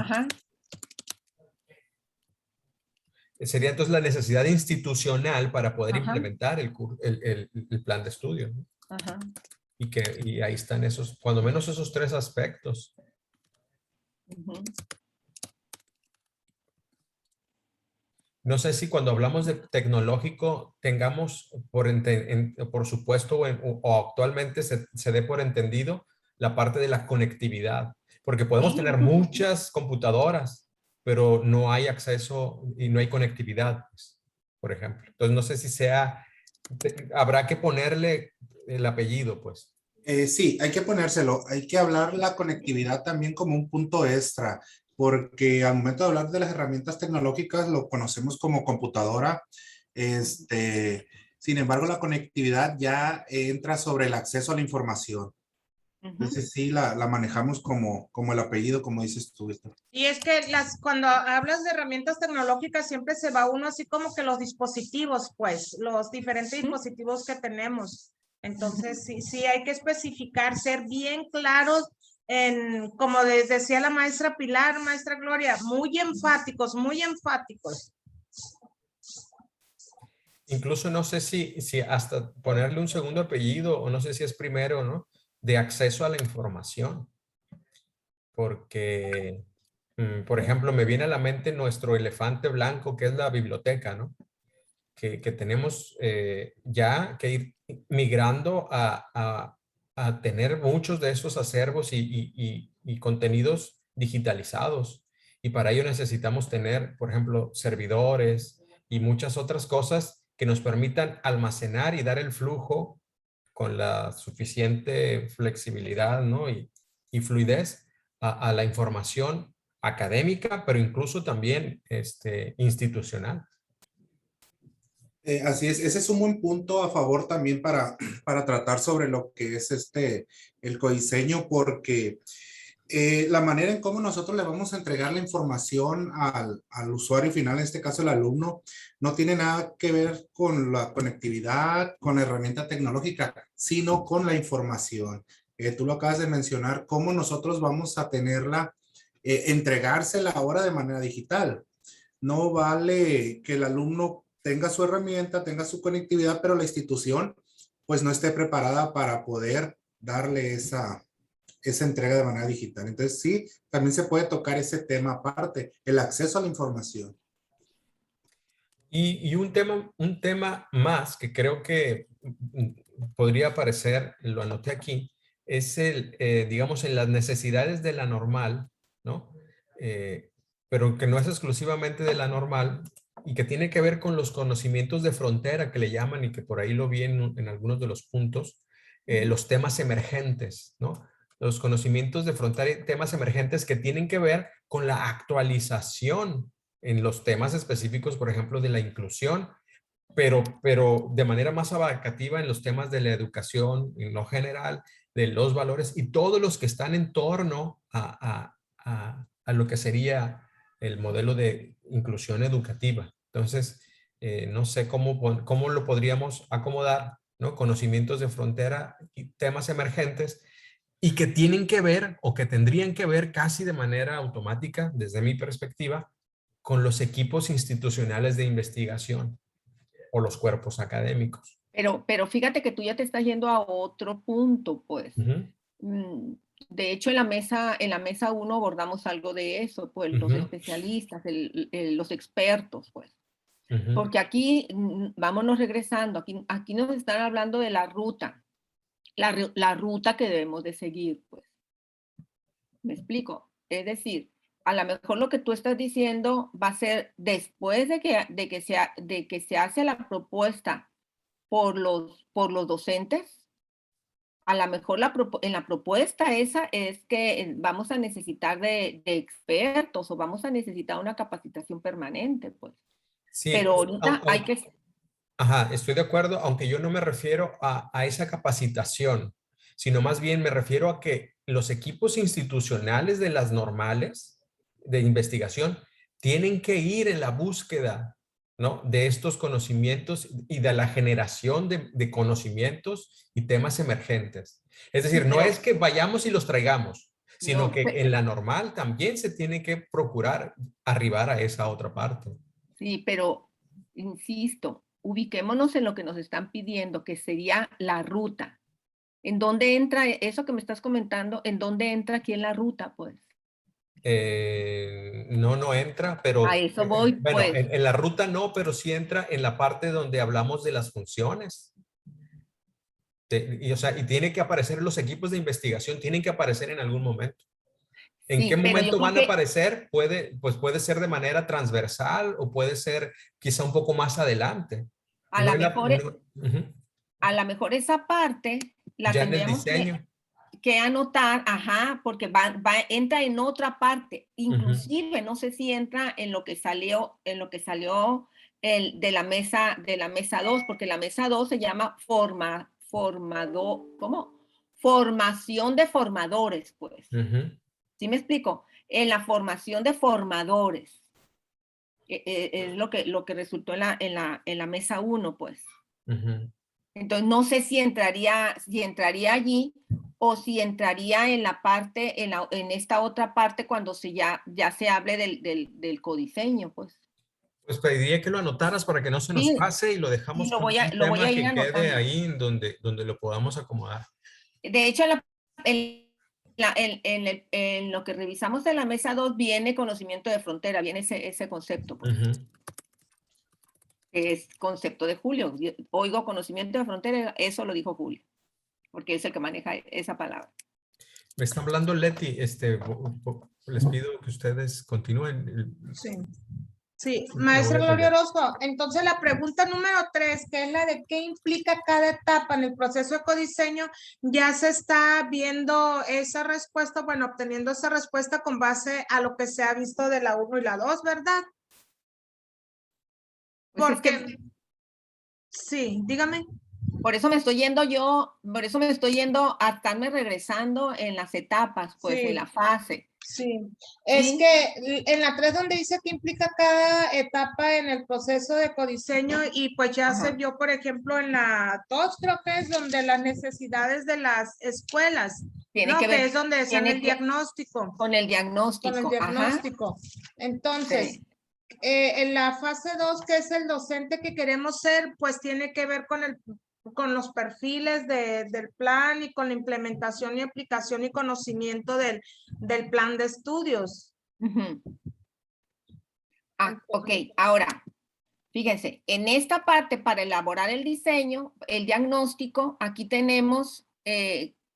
Sería entonces la necesidad institucional para poder implementar el plan de estudio, ¿no? Y ahí están cuando menos esos tres aspectos. No sé si cuando hablamos de tecnológico tengamos por supuesto o actualmente se dé por entendido la parte de la conectividad, porque podemos tener muchas computadoras, pero no hay acceso y no hay conectividad, pues, por ejemplo. Entonces no sé si habrá que ponerle el apellido, pues. Sí, hay que ponérselo. Hay que hablar la conectividad también como un punto extra, porque al momento de hablar de las herramientas tecnológicas lo conocemos como computadora. Sin embargo, la conectividad ya entra sobre el acceso a la información. Entonces sí, la manejamos como el apellido, como dices tú, Víctor. Y es que cuando hablas de herramientas tecnológicas siempre se va uno así como que los dispositivos, pues, los diferentes dispositivos que tenemos. Entonces sí hay que especificar, ser bien claros como decía la maestra Pilar, maestra Gloria, muy enfáticos, muy enfáticos. Incluso no sé si hasta ponerle un segundo apellido o no sé si es primero, ¿no? De acceso a la información. Porque, por ejemplo, me viene a la mente nuestro elefante blanco que es la biblioteca, ¿no? Que tenemos ya que ir migrando a tener muchos de esos acervos y contenidos digitalizados. Y para ello necesitamos tener, por ejemplo, servidores y muchas otras cosas que nos permitan almacenar y dar el flujo con la suficiente flexibilidad, ¿no? y fluidez a la información académica, pero incluso también institucional. Así es, ese es un buen punto a favor también para tratar sobre lo que es el codiseño, porque la manera en cómo nosotros le vamos a entregar la información al usuario final, en este caso el alumno, no tiene nada que ver con la conectividad, con la herramienta tecnológica, sino con la información. Tú lo acabas de mencionar, cómo nosotros vamos a tenerla, entregársela ahora de manera digital. No vale que el alumno tenga su herramienta, tenga su conectividad, pero la institución pues no esté preparada para poder darle esa entrega de manera digital. Entonces sí, también se puede tocar ese tema aparte, el acceso a la información. Y un tema más que creo que podría aparecer, lo anoté aquí, es digamos, en las necesidades de la normal, ¿no? Pero que no es exclusivamente de la normal y que tiene que ver con los conocimientos de frontera que le llaman y que por ahí lo vi en algunos de los puntos, los temas emergentes, ¿no? Los conocimientos de frontera y temas emergentes que tienen que ver con la actualización en los temas específicos, por ejemplo, de la inclusión, pero de manera más abarcativa en los temas de la educación, en lo general, de los valores y todos los que están en torno a lo que sería el modelo de inclusión educativa. Entonces, no sé cómo lo podríamos acomodar, ¿no? Conocimientos de frontera y temas emergentes y que tienen que ver o que tendrían que ver casi de manera automática, desde mi perspectiva, con los equipos institucionales de investigación o los cuerpos académicos. Pero fíjate que tú ya te estás yendo a otro punto, pues. De hecho, en la mesa 1 abordamos algo de eso, pues, los especialistas, los expertos, pues. Porque aquí, vámonos regresando, aquí nos están hablando de la ruta que debemos de seguir, pues. ¿Me explico? Es decir, a lo mejor lo que tú estás diciendo va a ser después de que se hace la propuesta por los docentes. A lo mejor en la propuesta esa es que vamos a necesitar de expertos o vamos a necesitar una capacitación permanente, pues. Sí, pero ahorita hay que... Ajá, estoy de acuerdo, aunque yo no me refiero a esa capacitación, sino más bien me refiero a que los equipos institucionales de las normales de investigación tienen que ir en la búsqueda, ¿no? De estos conocimientos y de la generación de conocimientos y temas emergentes. Es decir, no es que vayamos y los traigamos, sino que en la normal también se tiene que procurar arribar a esa otra parte. Sí, pero insisto, ubiquémonos en lo que nos están pidiendo, que sería la ruta. ¿En dónde entra eso que me estás comentando? ¿En dónde entra aquí en la ruta, pues? No entra, pero A eso voy, bueno, pues. en la ruta no, pero sí entra en la parte donde hablamos de las funciones. O sea, y tiene que aparecer los equipos de investigación, tienen que aparecer en algún momento. ¿En qué Sí, pero yo momento creo van a que aparecer? Pues puede ser de manera transversal o puede ser quizá un poco más adelante. a No lo en la- mejor, no- Ujú. a lo mejor esa parte la Ya en el tendríamos diseño. que anotar, ajá, porque entra en otra parte, inclusive no sé si entra en lo que salió de la mesa 2, porque la mesa 2 se llama formación de formadores, pues. Ujú. ¿Sí me explico? En la formación de formadores. Es lo que resultó en la mesa 1, pues. Ujú. Entonces, no sé si entraría allí o si entraría en la parte, en esta otra parte cuando ya se hable del codiseño, pues. Pues pediría que lo anotaras para que no se nos Sí, pase y lo sí, dejamos como un lo voy tema a ir que quede anotando. ahí en donde lo podamos acomodar. De hecho, en lo que revisamos de la mesa 2 viene conocimiento de frontera, viene ese concepto, pues. Ujú. Es concepto de Julio. Yo oigo conocimiento de frontera, eso lo dijo Julio, porque es el que maneja esa palabra. Me está hablando Leti, les pido que ustedes continúen. Sí. Sí, Lo maestra voy a Gloria atender. Orozco, entonces la pregunta número 3, que es la de qué implica cada etapa en el proceso de codiseño, ya se está viendo esa respuesta, bueno, obteniendo esa respuesta con base a lo que se ha visto de la 1 y la 2, ¿verdad? Pues es Porque, que sí, dígame. por eso me estoy yendo a estarme regresando en las etapas, pues, Sí. en la fase. Sí, es ¿Sí? que en la 3 donde dice que implica cada etapa en el proceso de codiseño y pues ya se Ajá. vio, por ejemplo, en la 2 creo que es donde las necesidades de las escuelas, Tiene ¿no? que Que ver, es donde están el diagnóstico, con el con el diagnóstico. Ajá. diagnóstico. Entonces, Sí. en la fase 2, que es el docente que queremos ser, pues tiene que ver con los perfiles del plan y con la implementación y aplicación y conocimiento del plan de estudios. Uh-huh. Ok, ahora, fíjense, en esta parte para elaborar el diseño, el diagnóstico, aquí tenemos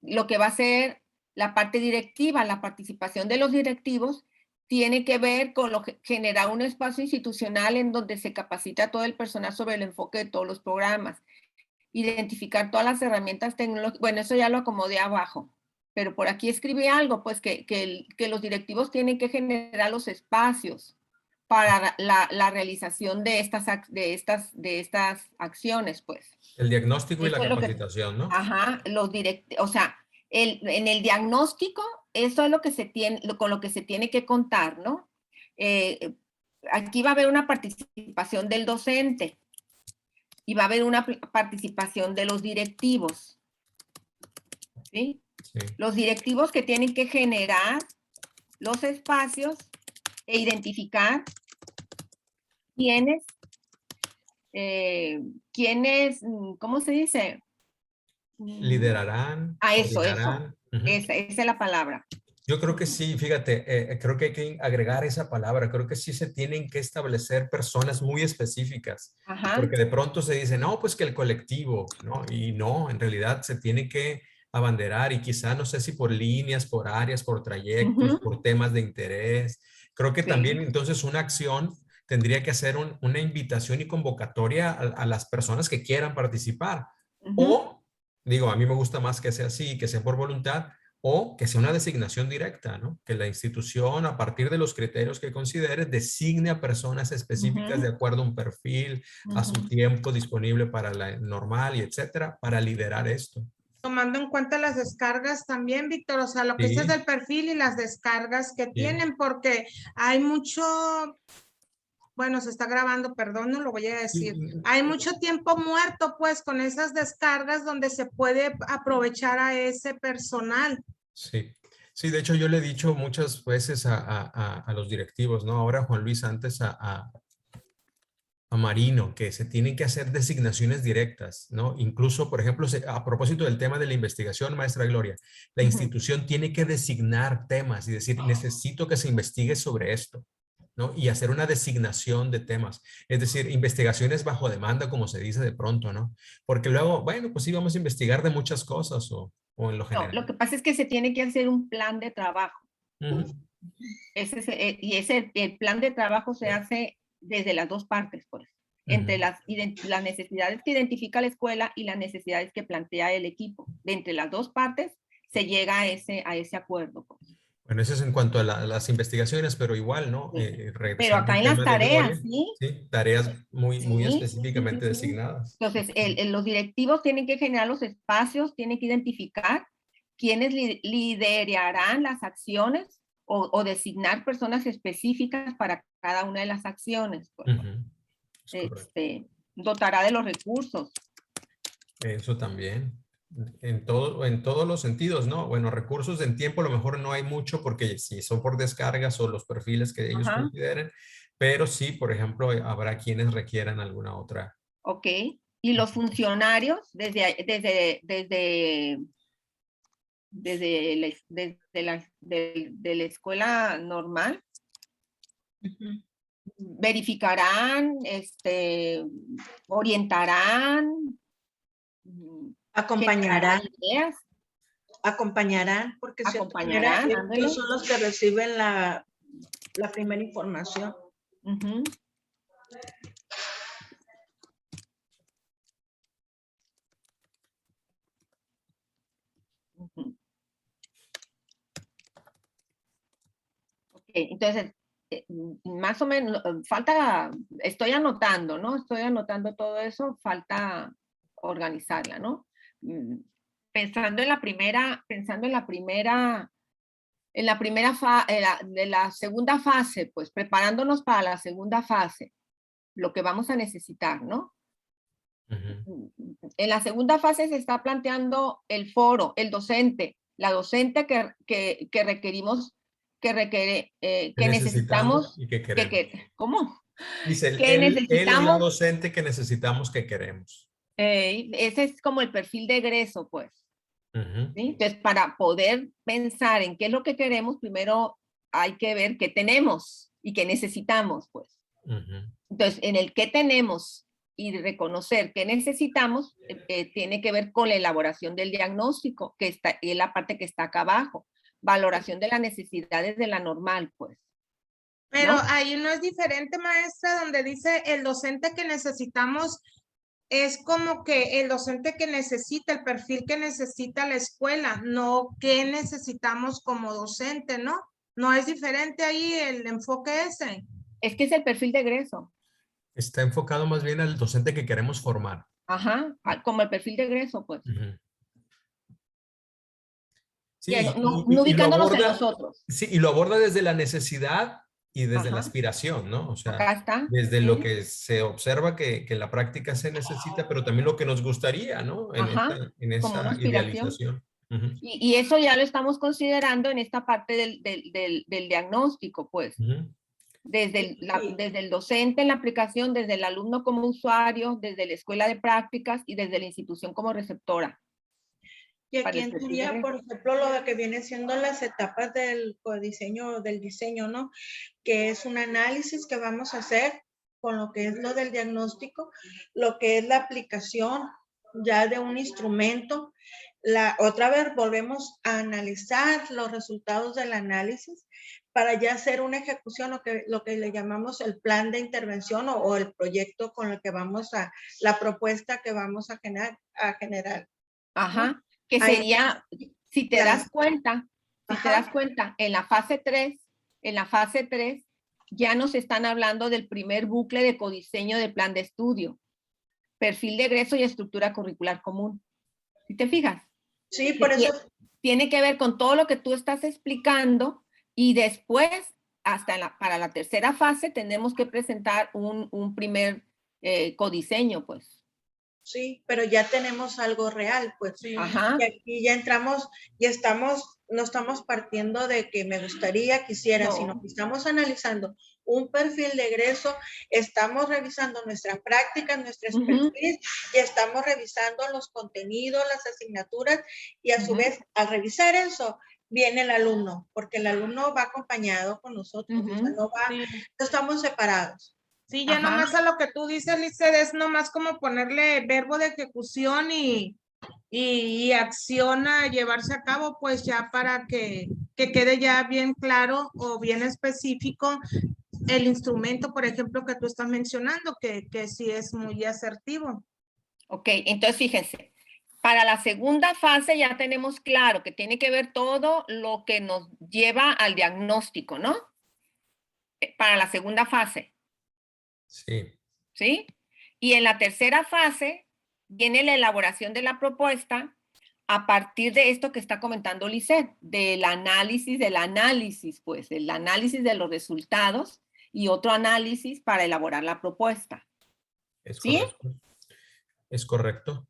lo que va a ser la parte directiva, la participación de los directivos, tiene que ver con generar un espacio institucional en donde se capacita a todo el personal sobre el enfoque de todos los programas, identificar todas las herramientas tecnológicas, bueno, eso ya lo acomodé abajo, pero por aquí escribí algo, pues que los directivos tienen que generar los espacios para la realización de estas acciones, pues. El diagnóstico y la Eso es lo que, capacitación, ¿no? ajá, o sea, en el diagnóstico, eso es lo que se tiene, con lo que se tiene que contar, ¿no? Aquí va a haber una participación del docente y va a haber una participación de los directivos, ¿sí? Sí. Los directivos que tienen que generar los espacios e identificar quiénes, ¿cómo se dice? Liderarán, Eso. coordinarán. Ujú. Esa es la palabra. Yo creo que sí, fíjate, creo que hay que agregar esa palabra, creo que sí se tienen que establecer personas muy específicas, Ajá. porque de pronto se dice, no, pues que el colectivo, ¿no? Y no, en realidad se tiene que abanderar y quizá no sé si por líneas, por áreas, por trayectos, Ujú. por temas de interés. Creo que Sí. también entonces una acción tendría que hacer una invitación y convocatoria a las personas que quieran participar. Ujú. O, digo, a mí me gusta más que sea así, que sea por voluntad, o que sea una designación directa, ¿no? Que la institución, a partir de los criterios que considere, designe a personas específicas de acuerdo a un perfil, a su tiempo disponible para la normal y etcétera, para liderar esto. Tomando en cuenta las descargas también, Víctor, o sea, lo que Sí. dices del perfil y las descargas que tienen, porque hay mucho, bueno, se está grabando, perdón, no lo voy a decir. Hay mucho tiempo muerto, pues, con esas descargas donde se puede aprovechar a ese personal. Sí. Sí, de hecho yo le he dicho muchas veces a los directivos, ¿no? Ahora Juan Luis, antes a Marino, que se tienen que hacer designaciones directas, ¿no? Incluso, por ejemplo, a propósito del tema de la investigación, maestra Gloria, la institución tiene que designar temas y decir, necesito que se investigue sobre esto, ¿no? Y hacer una designación de temas. Es decir, investigaciones bajo demanda, como se dice de pronto, ¿no? Porque luego, bueno, pues sí, vamos a investigar de muchas cosas o en lo No, general. lo que pasa es que se tiene que hacer un plan de trabajo. Ujú. El plan de trabajo se hace desde las dos partes, pues, entre las necesidades que identifica la escuela y las necesidades que plantea el equipo. De entre las dos partes se llega a ese acuerdo, pues. Bueno, eso es en cuanto a las investigaciones, pero igual, ¿no? Sí. Pero Regresando acá al en las tema de Gloria, tareas, ¿sí? ¿sí? Tareas muy Sí, específicamente sí. designadas. Entonces, los directivos tienen que generar los espacios, tienen que identificar quiénes liderarán las acciones o designar personas específicas para cada una de las acciones. Pues. Es correcto. Dotará de los recursos. Eso también. En todos los sentidos, ¿no? Bueno, recursos en tiempo a lo mejor no hay mucho porque si son por descargas o los perfiles que ellos consideren, pero sí, por ejemplo, habrá quienes requieran alguna otra. Ok. Y los funcionarios desde la escuela normal verificarán, orientarán, Acompañarán. Ideas. Acompañarán, porque de cierta manera ellos son los que reciben la primera información. Okay, entonces, más o menos, estoy anotando, ¿no? Estoy anotando todo eso, falta organizarla, ¿no? Pensando en la segunda fase, pues preparándonos para la segunda fase, lo que vamos a necesitar, ¿no? En la segunda fase se está planteando el foro, el docente, la docente que requerimos, que necesitamos y que queremos. ¿Cómo? Dice, Que necesitamos, la docente que necesitamos, que queremos. Ese es como el perfil de egreso, pues. ¿Sí? Entonces, para poder pensar en qué es lo que queremos, primero hay que ver qué tenemos y qué necesitamos, pues. Entonces, en el qué tenemos y reconocer qué necesitamos, tiene que ver con la elaboración del diagnóstico, que es la parte que está acá abajo. Valoración de las necesidades de la normal, pues. Pero ¿no? Ahí no es diferente, maestra, donde dice el docente que necesitamos, es como que el docente que necesita, el perfil que necesita la escuela, no que necesitamos como docente, ¿no? No es diferente ahí el enfoque ese. Es que es el perfil de egreso. Está enfocado más bien al docente que queremos formar. Ajá, como el perfil de egreso, pues. Sí, no ubicándonos en nosotros. Sí, y lo aborda desde la necesidad y desde la aspiración, ¿no? O sea, acá está. Desde lo que se observa que la práctica se necesita, pero también lo que nos gustaría, ¿no? En esa idealización. Y eso ya lo estamos considerando en esta parte del diagnóstico, pues. Desde el docente en la aplicación, desde el alumno como usuario, desde la escuela de prácticas y desde la institución como receptora. Y aquí entraría, por ejemplo, lo que viene siendo las etapas del codiseño, del diseño, ¿no? Que es un análisis que vamos a hacer con lo que es lo del diagnóstico, lo que es la aplicación ya de un instrumento. Otra vez volvemos a analizar los resultados del análisis para ya hacer una ejecución, lo que le llamamos el plan de intervención o el proyecto con el que vamos la propuesta que vamos a generar. Ajá. ¿No? Que sería, si te das cuenta, en la fase 3, ya nos están hablando del primer bucle de codiseño de plan de estudio, perfil de egreso y estructura curricular común. ¿Sí te fijas? Sí, por eso. Tiene que ver con todo lo que tú estás explicando y después, para la tercera fase, tenemos que presentar un primer codiseño, pues. Sí, pero ya tenemos algo real, pues. Sí. Ajá. Y aquí ya entramos, no estamos partiendo de que me gustaría, quisiera, No. sino que estamos analizando un perfil de egreso, estamos revisando nuestra práctica, nuestra expertise, y estamos revisando los contenidos, las asignaturas, y a su vez, al revisar eso, viene el alumno, porque el alumno va acompañado con nosotros, o sea, no estamos separados. Sí, ya Ajá. nomás a lo que tú dices, Lizeth, es nomás como ponerle verbo de ejecución y acción a llevarse a cabo, pues ya para que quede ya bien claro o bien específico el instrumento, por ejemplo, que tú estás mencionando, que sí es muy asertivo. Ok, entonces fíjense, para la segunda fase ya tenemos claro que tiene que ver todo lo que nos lleva al diagnóstico, ¿no? Para la segunda fase. Sí. ¿Sí? Y en la tercera fase viene la elaboración de la propuesta a partir de esto que está comentando Lisette, del análisis, pues, el análisis de los resultados y otro análisis para elaborar la propuesta. Es ¿Sí? correcto. Es correcto.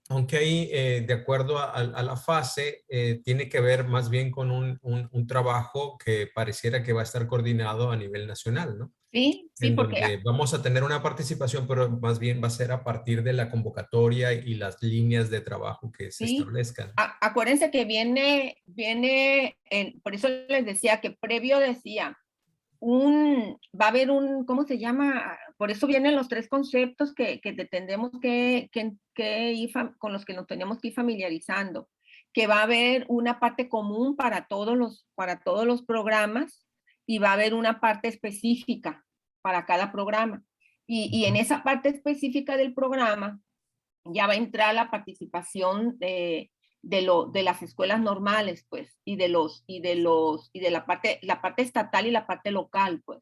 Aunque ahí, de acuerdo a la fase, tiene que ver más bien con un trabajo que pareciera que va a estar coordinado a nivel nacional, ¿no? Sí, En porque donde vamos a tener una participación, pero más bien va a ser a partir de la convocatoria y las líneas de trabajo que se sí, establezcan. acuérdense que por eso les decía que previo decía, va a haber ¿cómo se llama? Por eso vienen los 3 conceptos que tendremos que ir con los que nos tenemos que ir familiarizando, que va a haber una parte común para todos los programas y va a haber una parte específica para cada programa. Y en esa parte específica del programa ya va a entrar la participación de las escuelas normales, pues, y de la parte estatal y la parte local, pues.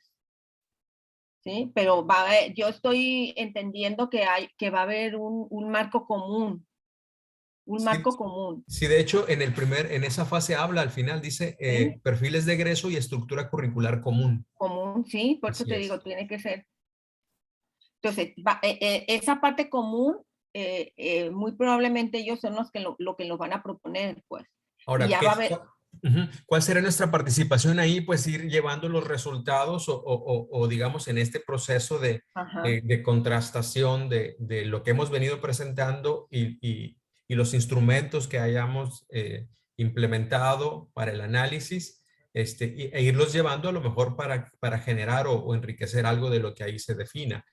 ¿Sí? Pero yo estoy entendiendo que va a haber un marco común. Marco común. Sí, de hecho, en esa fase habla, al final dice ¿Sí? perfiles de egreso y estructura curricular común. Común, sí, por eso te digo, tiene que ser. Entonces, esa parte común, muy probablemente ellos son los que lo que nos van a proponer, pues. Ahora, y ya va a haber, ¿cuál será nuestra participación ahí? Pues ir llevando los resultados o digamos en este proceso de contrastación de lo que hemos venido presentando y los instrumentos que hayamos implementado para el análisis e irlos llevando a lo mejor para generar o enriquecer algo de lo que ahí se defina.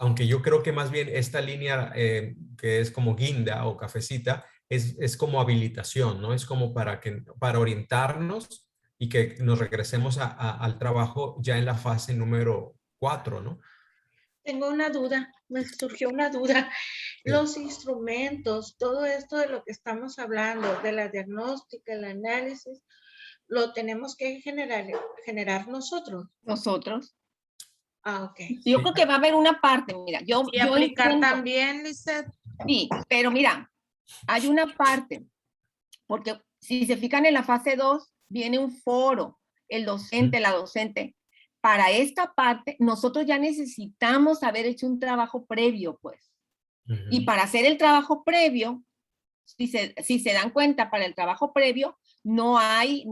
Aunque yo creo que más bien esta línea que es como guinda o cafecita, es como habilitación, ¿no? Es como para orientarnos y que nos regresemos al trabajo ya en la fase número 4, ¿no? Tengo una duda, me surgió una duda. Sí. Los instrumentos, todo esto de lo que estamos hablando, de la diagnóstica, el análisis, lo tenemos que generar nosotros. Nosotros. Ah, ok. Yo creo que va a haber una parte, mira, yo aplicar entiendo, también, Lizeth. Sí, pero mira, hay una parte, porque si se fijan en la fase 2, viene un foro, el docente, la docente. Para esta parte, nosotros ya necesitamos haber hecho un trabajo previo, pues. Y para hacer el trabajo previo, si se dan cuenta, para el trabajo previo no hay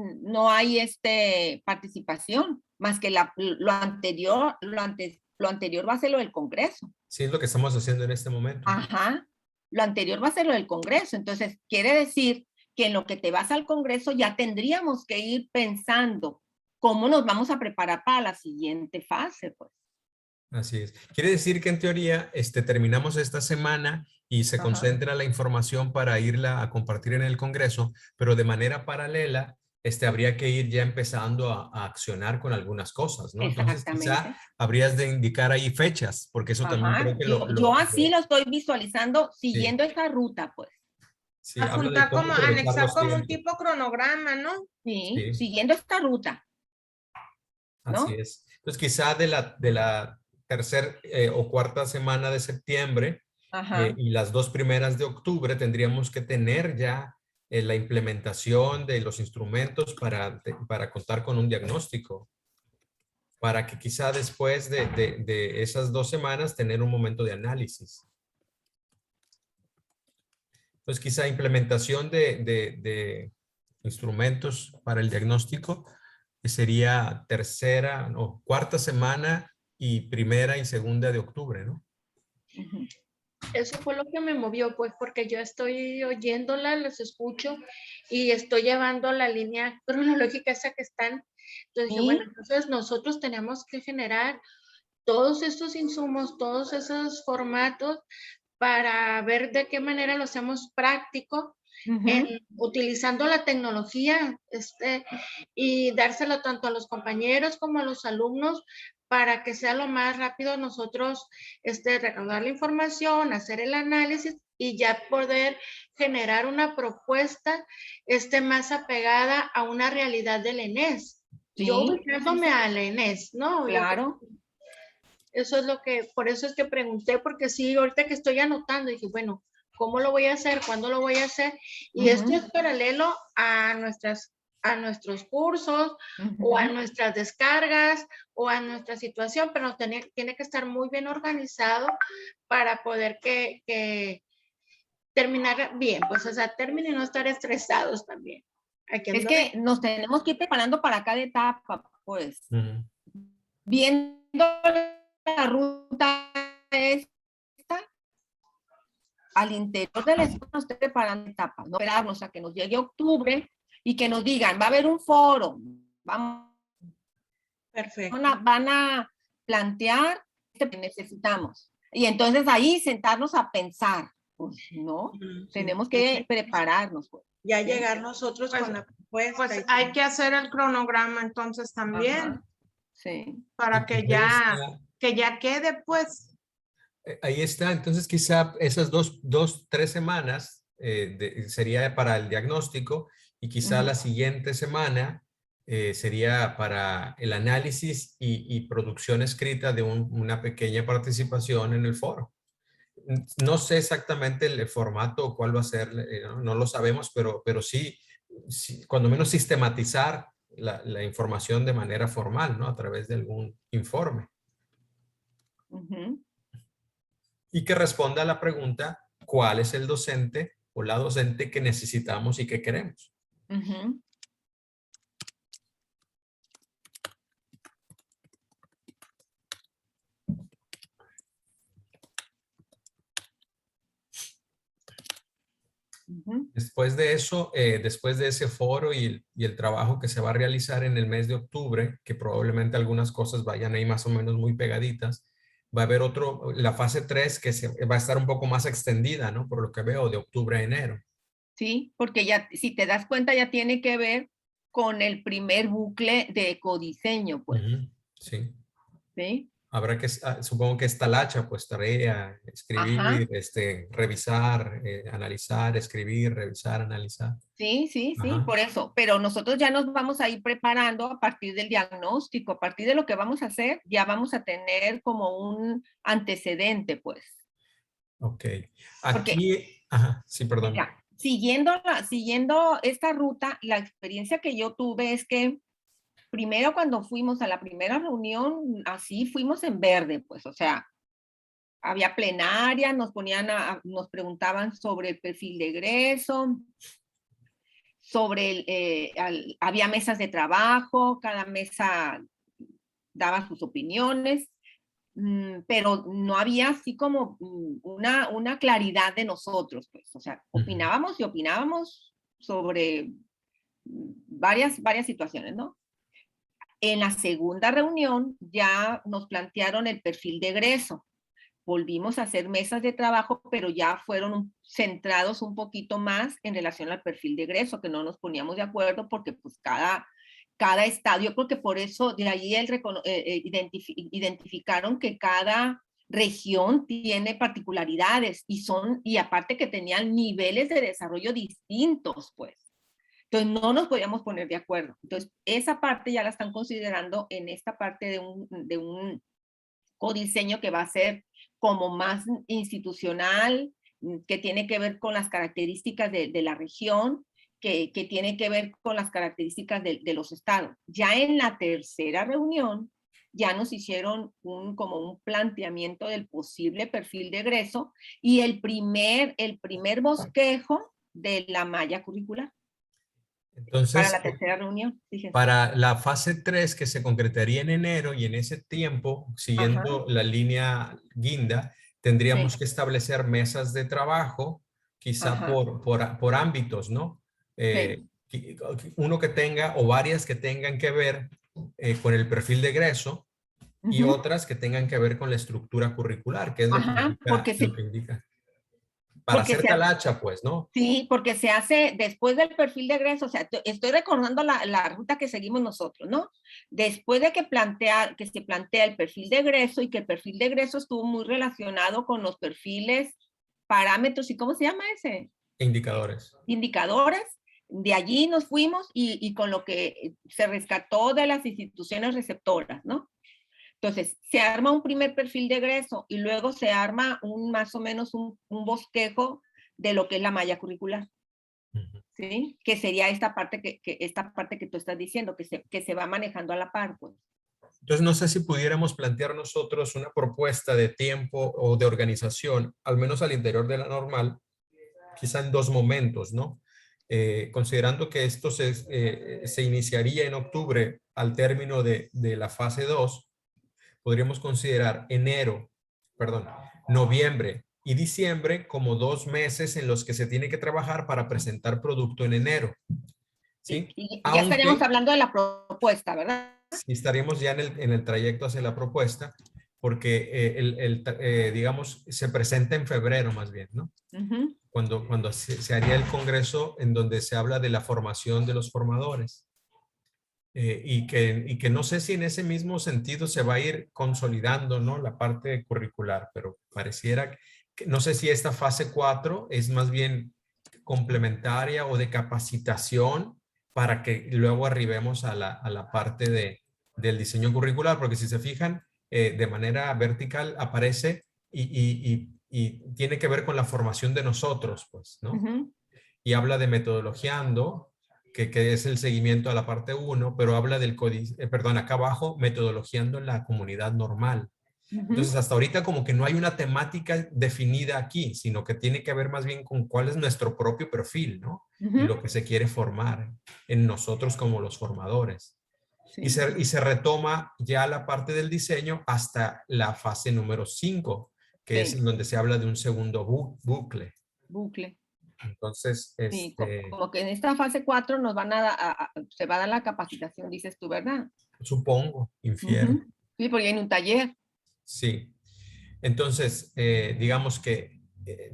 participación, más que lo anterior va a ser lo del Congreso. Sí, es lo que estamos haciendo en este momento. Ajá, lo anterior va a ser lo del Congreso. Entonces, quiere decir que en lo que te vas al Congreso ya tendríamos que ir pensando cómo nos vamos a preparar para la siguiente fase, pues. Así es. Quiere decir que en teoría terminamos esta semana y se concentra la información para irla a compartir en el Congreso, pero de manera paralela habría que ir ya empezando a accionar con algunas cosas, ¿no? Entonces quizá habrías de indicar ahí fechas, porque eso también creo que yo así lo estoy visualizando siguiendo esa ruta, pues. Sí, Juntar como, anexar como un tipo cronograma, ¿no? Sí, siguiendo esta ruta. ¿No? Así es. Entonces quizá de la tercera o cuarta semana de septiembre y las 2 primeras de octubre tendríamos que tener ya la implementación de los instrumentos para contar con un diagnóstico. para que quizá después de esas 2 semanas tener un momento de análisis. Entonces quizá implementación de instrumentos para el diagnóstico sería tercera o cuarta semana y primera y segunda de octubre, ¿no? Ujú. Eso fue lo que me movió, pues, porque yo estoy oyéndola, los escucho y estoy llevando la línea cronológica esa que están. Entonces dije, Sí. bueno, entonces nosotros tenemos que generar todos estos insumos, todos esos formatos para ver de qué manera lo hacemos práctico, Ujú. utilizando la tecnología, y dárselo tanto a los compañeros como a los alumnos para que sea lo más rápido nosotros recaudar la información, hacer el análisis y ya poder generar una propuesta más apegada a una realidad del ENES. Yo Sí, ubicándome al ENES, ¿no? claro. Eso es lo que, por eso es que pregunté, porque sí, ahorita que estoy anotando, dije, bueno, ¿cómo lo voy a hacer? ¿Cuándo lo voy a hacer? Y esto Ujú. es paralelo a nuestros cursos o a Ujú. nuestras descargas o a nuestra situación, pero tiene que estar muy bien organizado para poder que terminar bien, pues, o sea, terminar y no estar estresados también. Aquí Es ando que nos tenemos que ir preparando para cada etapa, pues. Ujú. Viendo la ruta esta, al interior de la escuela nos estoy preparando etapas, no esperarnos a que nos llegue octubre y que nos digan, va a haber un foro, perfecto. van a plantear lo que necesitamos. Y entonces ahí sentarnos a pensar, pues no, Sí. tenemos que prepararnos. Pues, ya ¿sí? llegar nosotros Pues- con la propuesta. Pues hay que hacer el cronograma entonces también, Ajá, sí. para Y pues que ya quede, pues. ahí está. Entonces quizá esas 3 semanas sería para el diagnóstico y quizá Ujú. la siguiente semana sería para el análisis y producción escrita de una pequeña participación en el foro. No sé exactamente el formato o cuál va a ser, no lo sabemos, pero sí, cuando menos sistematizar la información de manera formal, ¿no? A través de algún informe. Ujú. Y que responda a la pregunta, ¿cuál es el docente o la docente que necesitamos y que queremos? Ujú. Ujú. Después de eso, después de ese foro y el trabajo que se va a realizar en el mes de octubre, que probablemente algunas cosas vayan ahí más o menos muy pegaditas, va a haber la fase 3 que va a estar un poco más extendida, ¿no? Por lo que veo, de octubre a enero. Sí, porque ya, si te das cuenta, ya tiene que ver con el primer bucle de ecodiseño, pues, Ujú, sí. ¿sí? Habrá que, supongo que está la hacha, pues tarea, Ajá, escribir, revisar, analizar, escribir, revisar, analizar. sí, sí, sí, Ajá. por eso. Pero nosotros ya nos vamos a ir preparando a partir del diagnóstico, a partir de lo que vamos a hacer, ya vamos a tener como un antecedente, pues. Ok. Porque, Aquí, ajá, sí, perdón. mira, siguiendo esta ruta, la experiencia que yo tuve es que primero cuando fuimos a la primera reunión, así fuimos en verde, pues, o sea, había plenaria, nos nos preguntaban sobre el perfil de egreso, había mesas de trabajo, cada mesa daba sus opiniones, pero no había así como una claridad de nosotros, pues, o sea, opinábamos y opinábamos sobre varias situaciones, ¿no? En la segunda reunión ya nos plantearon el perfil de egreso. Volvimos a hacer mesas de trabajo, pero ya fueron centrados un poquito más en relación al perfil de egreso, que no nos poníamos de acuerdo porque pues cada estadio, porque por eso de ahí identificaron que cada región tiene particularidades y aparte que tenían niveles de desarrollo distintos, pues. Entonces no nos podíamos poner de acuerdo. Entonces esa parte ya la están considerando en esta parte de un codiseño que va a ser como más institucional, que tiene que ver con las características de la región, que tiene que ver con las características de los estados. Ya en la tercera reunión, ya nos hicieron como un planteamiento del posible perfil de egreso y el primer bosquejo de la malla curricular. Entonces, para la tercera reunión, fíjense. Para la fase 3 que se concretaría en enero y en ese tiempo, siguiendo la línea guinda, tendríamos que establecer mesas de trabajo, quizá por ámbitos, ¿no? Uno que tenga o varias que tengan que ver con el perfil de egreso y otras que tengan que ver con la estructura curricular, que es lo que indica. Para hacer talacha, pues, ¿no? Sí, porque se hace después del perfil de egreso, o sea, estoy recordando la ruta que seguimos nosotros, ¿no? Después de que se plantea el perfil de egreso y que el perfil de egreso estuvo muy relacionado con los perfiles, parámetros y ¿cómo se llama ese? Indicadores. Indicadores. De allí nos fuimos y con lo que se rescató de las instituciones receptoras, ¿no? Entonces, se arma un primer perfil de egreso y luego se arma más o menos un bosquejo de lo que es la malla curricular. ¿Sí? Que sería esta parte que tú estás diciendo, que se va manejando a la par, pues. Entonces, no sé si pudiéramos plantear nosotros una propuesta de tiempo o de organización, al menos al interior de la normal, quizá en 2 momentos, ¿no? Considerando que esto se iniciaría en octubre al término de la fase 2, podríamos considerar noviembre y diciembre como 2 meses en los que se tiene que trabajar para presentar producto en enero. ¿Sí? Y ya estaríamos hablando de la propuesta, ¿verdad? Sí, estaríamos ya en el trayecto hacia la propuesta, porque digamos, se presenta en febrero más bien, ¿no? Cuando se haría el congreso en donde se habla de la formación de los formadores. Y que no sé si en ese mismo sentido se va a ir consolidando, ¿no? La parte curricular, pero pareciera que no sé si esta fase 4 es más bien complementaria o de capacitación para que luego arribemos a la parte del diseño curricular, porque si se fijan, de manera vertical aparece y tiene que ver con la formación de nosotros, pues, ¿no? Y habla de metodologiando, que es el seguimiento a la parte 1, pero habla del acá abajo, metodologiando en la comunidad normal. Entonces, hasta ahorita como que no hay una temática definida aquí, sino que tiene que ver más bien con cuál es nuestro propio perfil, ¿no? Y lo que se quiere formar en nosotros como los formadores. Sí. Y se retoma ya la parte del diseño hasta la fase número 5, que es en donde se habla de un segundo bucle. Entonces, sí, como que en esta fase 4 nos van se va a dar la capacitación, dices tú, ¿verdad? Supongo, infiero. Sí, porque hay un taller. Sí. Entonces, digamos que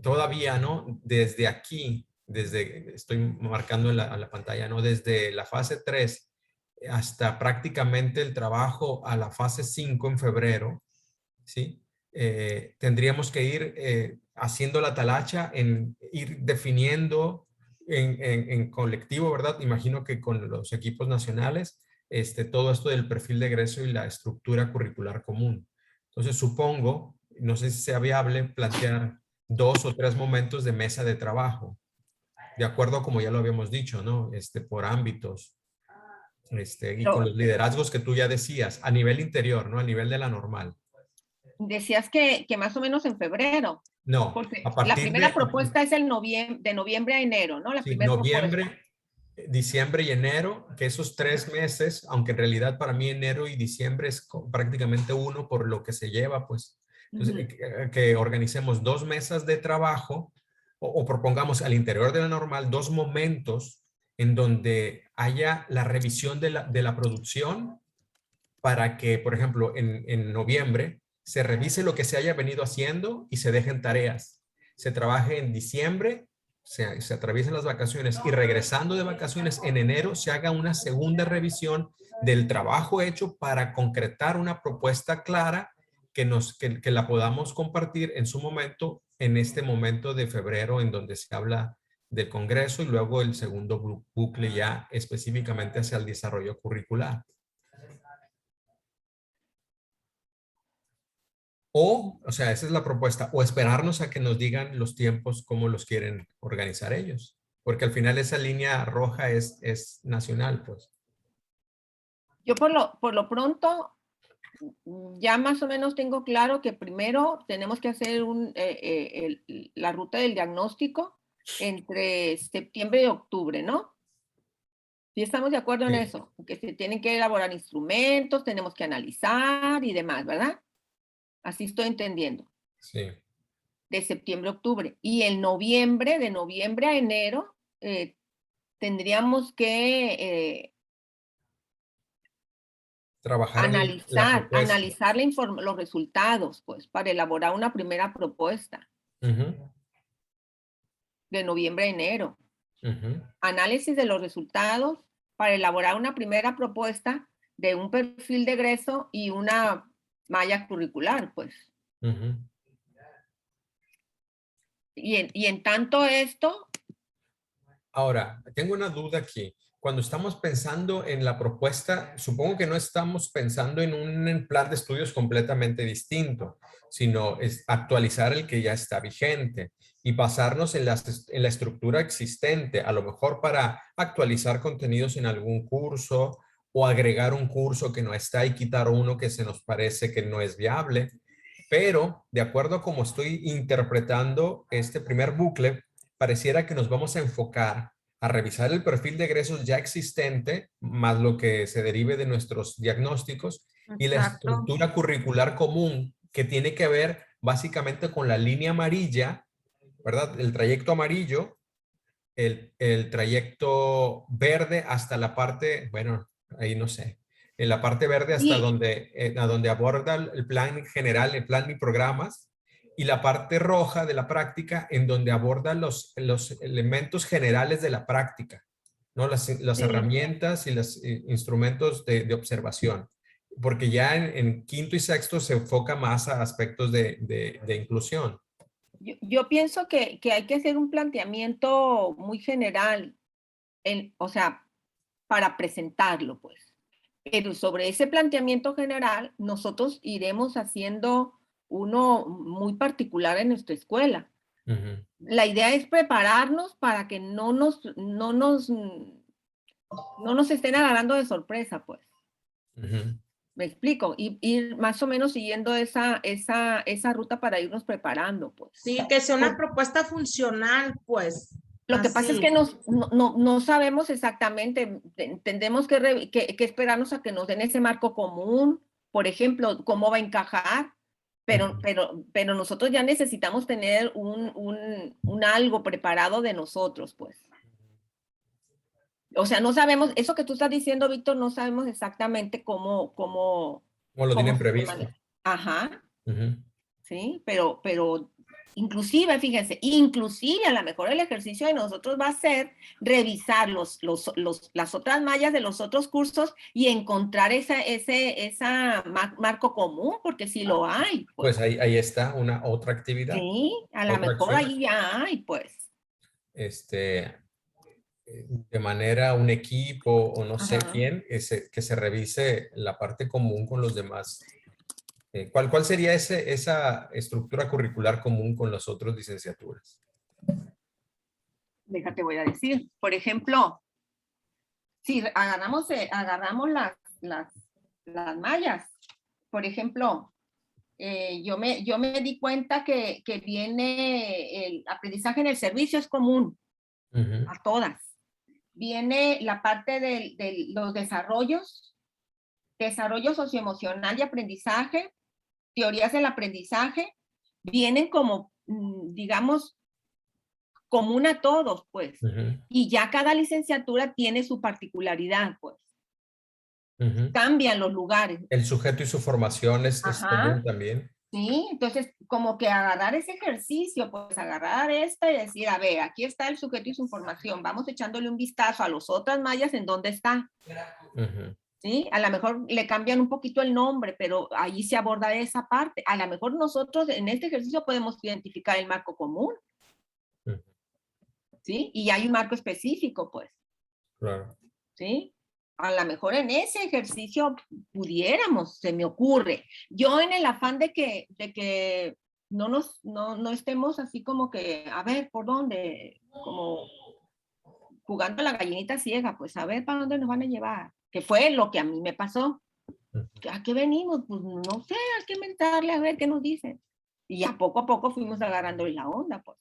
todavía, ¿no? Desde aquí, estoy marcando a la pantalla, ¿no? Desde la fase 3 hasta prácticamente el trabajo a la fase 5 en febrero, ¿sí? Tendríamos que ir haciendo la talacha en ir definiendo en colectivo, ¿verdad? Imagino que con los equipos nacionales, todo esto del perfil de egreso y la estructura curricular común. Entonces, supongo, no sé si sea viable plantear 2 o 3 momentos de mesa de trabajo, de acuerdo a como ya lo habíamos dicho, ¿no? Por ámbitos, y con los liderazgos que tú ya decías, a nivel interior, ¿no? A nivel de la normal. Decías que más o menos en febrero. No, porque la primera propuesta es de noviembre a enero, ¿no? Sí, noviembre, diciembre y enero, que esos 3 meses, aunque en realidad para mí enero y diciembre es prácticamente uno por lo que se lleva, pues. Entonces, que organicemos 2 mesas de trabajo o propongamos al interior de la normal 2 momentos en donde haya la revisión de la producción para que, por ejemplo, en noviembre se revise lo que se haya venido haciendo y se dejen tareas. Se trabaje en diciembre, se atraviesen las vacaciones y regresando de vacaciones en enero se haga una segunda revisión del trabajo hecho para concretar una propuesta clara que la podamos compartir en su momento, en este momento de febrero en donde se habla del Congreso y luego el segundo bucle ya específicamente hacia el desarrollo curricular. O sea, esa es la propuesta. O esperarnos a que nos digan los tiempos, cómo los quieren organizar ellos. Porque al final esa línea roja es nacional, pues. Yo por lo pronto ya más o menos tengo claro que primero tenemos que hacer la ruta del diagnóstico entre septiembre y octubre, ¿no? ¿Sí estamos de acuerdo en Sí. eso? Que se tienen que elaborar instrumentos, tenemos que analizar y demás, ¿verdad? Así estoy entendiendo. Sí. De septiembre a octubre. Y en noviembre, de noviembre a enero, tendríamos que Trabajar la propuesta. analizar los resultados, pues, para elaborar una primera propuesta Ujú, de noviembre a enero. ujú. Análisis de los resultados para elaborar una primera propuesta de un perfil de egreso y una malla curricular, pues. Ujú. Y en tanto esto, Ahora, tengo una duda aquí. Cuando estamos pensando en la propuesta, supongo que no estamos pensando en un plan de estudios completamente distinto, sino es actualizar el que ya está vigente y basarnos en la estructura existente, a lo mejor para actualizar contenidos en algún curso o agregar un curso que no está y quitar uno que se nos parece que no es viable. Pero, de acuerdo a cómo estoy interpretando este primer bucle, pareciera que nos vamos a enfocar a revisar el perfil de egresos ya existente, más lo que se derive de nuestros diagnósticos, y la Exacto. estructura curricular común, que tiene que ver básicamente con la línea amarilla, ¿verdad? El trayecto amarillo, el trayecto verde hasta la parte, bueno, ahí no sé, en la parte verde hasta y, a donde aborda el plan general, el plan y programas, y la parte roja de la práctica en donde aborda los elementos generales de la práctica, ¿no? Las sí. herramientas y los instrumentos de observación. Porque ya en quinto y sexto se enfoca más a aspectos de inclusión. Yo pienso que hay que hacer un planteamiento muy general, o sea, para presentarlo, pues. Pero sobre ese planteamiento general, nosotros iremos haciendo uno muy particular en nuestra escuela. Ujú. La idea es prepararnos para que no nos estén agarrando de sorpresa, pues. Ujú. Me explico, y ir más o menos siguiendo esa ruta para irnos preparando, pues. Sí, que sea una propuesta funcional, pues. Lo que pasa es que Así. no sabemos exactamente, tendremos que esperarnos a que nos den ese marco común, por ejemplo, cómo va a encajar, pero nosotros ya necesitamos tener un algo preparado de nosotros, pues. O sea, no sabemos, eso que tú estás diciendo, Víctor, no sabemos exactamente cómo ¿Cómo lo tienen se previsto? maneja. Ajá, Ujú. sí, pero inclusive, fíjense, inclusive a lo mejor el ejercicio de nosotros va a ser revisar las otras mallas de los otros cursos y encontrar esa marco común, porque sí lo hay, Pues pues. ahí está una otra actividad, Sí, a lo otra mejor acción. ahí ya hay, pues. De manera un equipo o no sé Ajá. quién, que se revise la parte común con los demás. ¿Cuál sería esa estructura curricular común con las otras licenciaturas? Déjate, voy a decir. Por ejemplo, si agarramos las mallas, por ejemplo, yo me di cuenta que viene el aprendizaje en el servicio es común Ujú. a todas. Viene la parte de los desarrollo socioemocional y aprendizaje, teorías del aprendizaje, vienen como, digamos, común a todos, pues. Ujú. Y ya cada licenciatura tiene su particularidad, pues. Ujú. Cambian los lugares. El sujeto y su formación es común Ajá. también. Sí, entonces como que agarrar ese ejercicio, pues agarrar esta y decir, a ver, aquí está el sujeto y su información, vamos echándole un vistazo a las otras mallas en dónde está, Ujú. ¿sí? A lo mejor le cambian un poquito el nombre, pero ahí se aborda esa parte. A lo mejor nosotros en este ejercicio podemos identificar el marco común, Ujú. ¿sí? Y hay un marco específico, pues, Claro. ¿sí? A lo mejor en ese ejercicio pudiéramos, se me ocurre. Yo en el afán de que no estemos así como que, a ver, ¿por dónde? Como jugando a la gallinita ciega, pues a ver para dónde nos van a llevar. Que fue lo que a mí me pasó. ¿A qué venimos? Pues no sé, hay que inventarle a ver qué nos dicen. Y ya poco a poco fuimos agarrando la onda, pues.